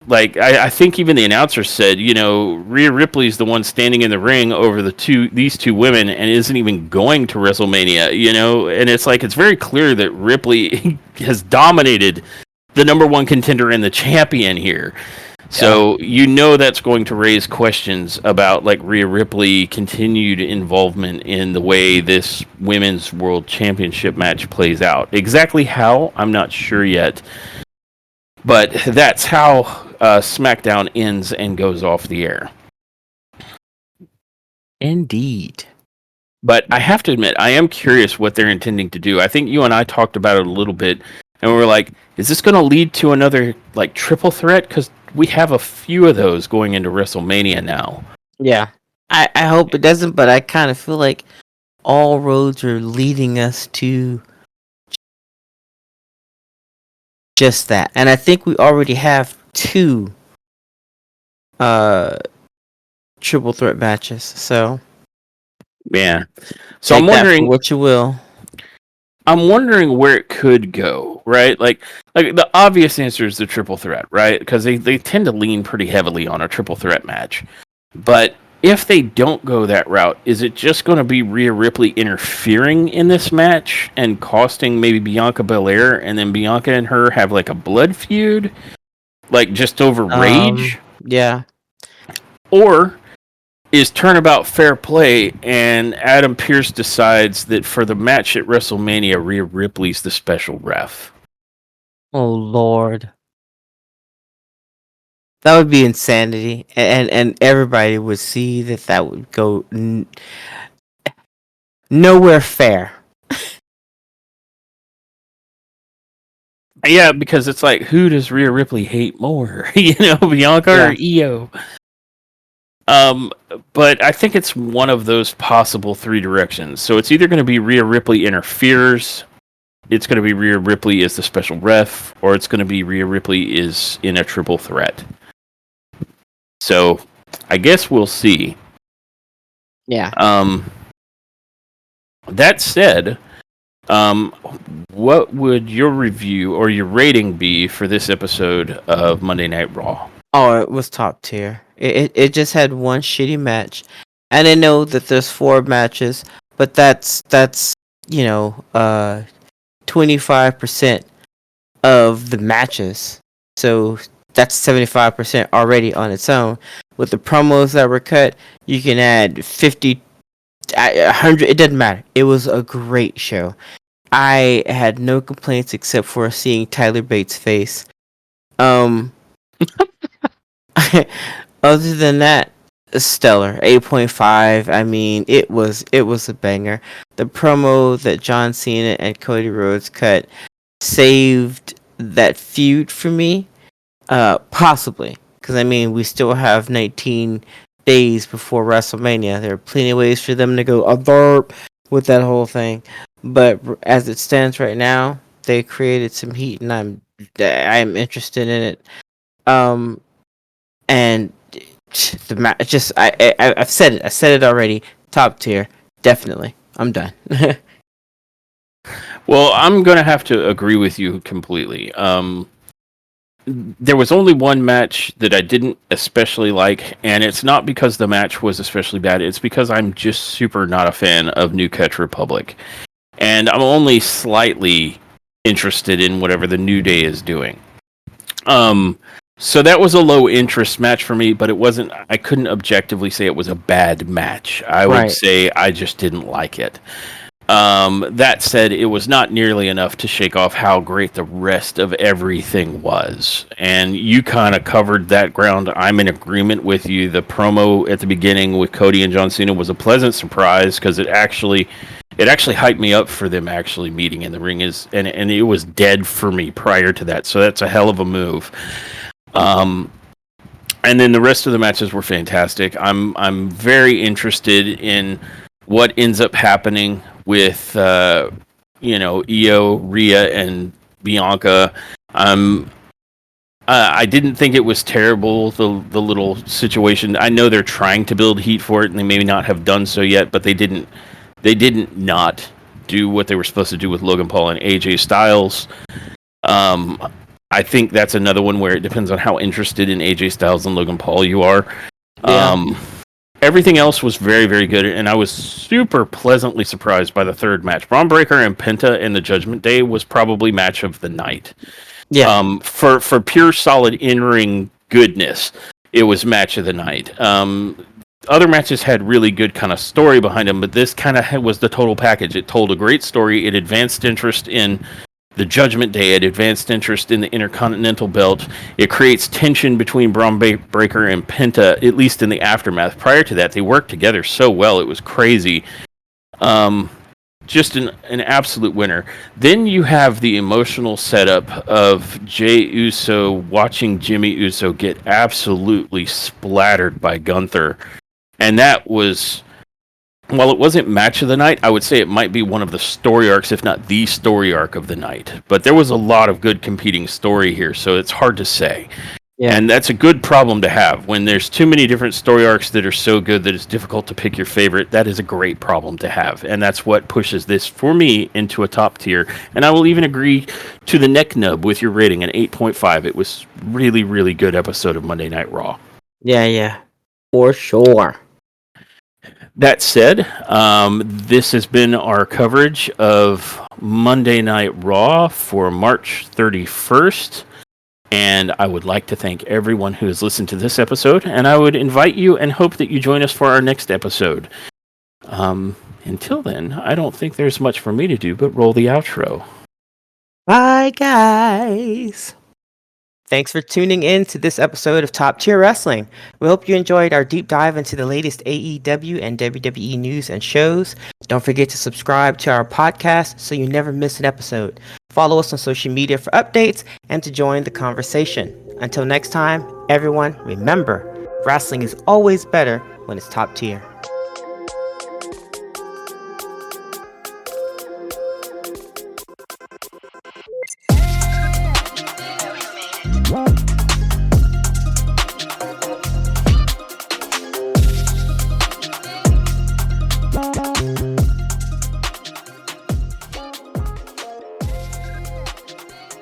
I think even the announcer said, you know, Rhea Ripley's the one standing in the ring over these two women, and isn't even going to WrestleMania, you know, and it's like it's very clear that Ripley has dominated the number one contender and the champion here. So you know that's going to raise questions about like Rhea Ripley continued involvement in the way this women's world championship match plays out. Exactly how, I'm not sure yet. But that's how SmackDown ends and goes off the air. Indeed. But I have to admit, I am curious what they're intending to do. I think you and I talked about it a little bit, and we were like, is this going to lead to another like triple threat? Because we have a few of those going into WrestleMania now. Yeah. I hope it doesn't, but I kind of feel like all roads are leading us to just that. And I think we already have 2 triple threat matches. So Yeah. So take I'm that for wondering what you will. I'm wondering where it could go, right? Like the obvious answer is the triple threat, right? Because they tend to lean pretty heavily on a triple threat match. But if they don't go that route, is it just going to be Rhea Ripley interfering in this match and costing maybe Bianca Belair, and then Bianca and her have like a blood feud, like just over rage? Yeah. Or is turnabout fair play, and Adam Pearce decides that for the match at WrestleMania, Rhea Ripley's the special ref? Oh Lord. That would be insanity, and everybody would see that would go nowhere fair. Yeah, because it's like, who does Rhea Ripley hate more? You know, Bianca or Io? But I think it's one of those possible 3 directions. So it's either going to be Rhea Ripley interferes, it's going to be Rhea Ripley is the special ref, or it's going to be Rhea Ripley is in a triple threat. So I guess we'll see. Yeah. That said, what would your review or your rating be for this episode of Monday Night Raw? Oh, it was top tier. It just had one shitty match, and I know that there's 4 matches, but that's 25% of the matches, so that's 75% already on its own. With the promos that were cut, you can add 50, 100. It doesn't matter. It was a great show. I had no complaints except for seeing Tyler Bates' face. Other than that, stellar. 8.5. I mean, it was a banger. The promo that John Cena and Cody Rhodes cut saved that feud for me. Possibly, because I mean, we still have 19 days before WrestleMania. There are plenty of ways for them to go burp with that whole thing. But as it stands right now, they created some heat, and I'm interested in it. And the match, just I've said it. I said it already. Top tier, definitely. I'm done. Well, I'm going to have to agree with you completely. there was only one match that I didn't especially like, and it's not because the match was especially bad. It's because I'm just super not a fan of New Catch Republic, and I'm only slightly interested in whatever the New Day is doing. So that was a low interest match for me, but it wasn't. I couldn't objectively say it was a bad match. I would Right. say I just didn't like it. That said, it was not nearly enough to shake off how great the rest of everything was. And you kind of covered that ground. I'm in agreement with you. The promo at the beginning with Cody and John Cena was a pleasant surprise because it actually hyped me up for them actually meeting in the ring, and it was dead for me prior to that. So that's a hell of a move. And then the rest of the matches were fantastic. I'm very interested in what ends up happening with Io, Rhea, and Bianca. I didn't think it was terrible, the little situation. I know they're trying to build heat for it, and they may not have done so yet, but they didn't not do what they were supposed to do with Logan Paul and AJ Styles. I think that's another one where it depends on how interested in AJ Styles and Logan Paul you are. Yeah. Everything else was very, very good, and I was super pleasantly surprised by the third match. Braun Breaker and Penta in the Judgment Day was probably match of the night. Yeah. For pure solid in-ring goodness, it was match of the night. Other matches had really good kind of story behind them, but this kind of was the total package. It told a great story. It advanced interest in the Judgment Day. It advanced interest in the Intercontinental Belt. It creates tension between Braun Breaker and Penta, at least in the aftermath. Prior to that, they worked together so well. It was crazy. Just an absolute winner. Then you have the emotional setup of Jey Uso watching Jimmy Uso get absolutely splattered by Gunther. And that was, while it wasn't match of the night, I would say it might be one of the story arcs, if not the story arc of the night. But there was a lot of good competing story here, so it's hard to say. Yeah. And that's a good problem to have. When there's too many different story arcs that are so good that it's difficult to pick your favorite, that is a great problem to have. And that's what pushes this, for me, into a top tier. And I will even agree to the neck nub with your rating, an 8.5. It was really, really good episode of Monday Night Raw. Yeah. For sure. That said, this has been our coverage of Monday Night Raw for March 31st. And I would like to thank everyone who has listened to this episode. And I would invite you and hope that you join us for our next episode. Until then, I don't think there's much for me to do but roll the outro. Bye, guys. Thanks for tuning in to this episode of Top Tier Wrestling. We hope you enjoyed our deep dive into the latest AEW and WWE news and shows. Don't forget to subscribe to our podcast so you never miss an episode. Follow us on social media for updates and to join the conversation. Until next time, everyone, remember, wrestling is always better when it's top tier.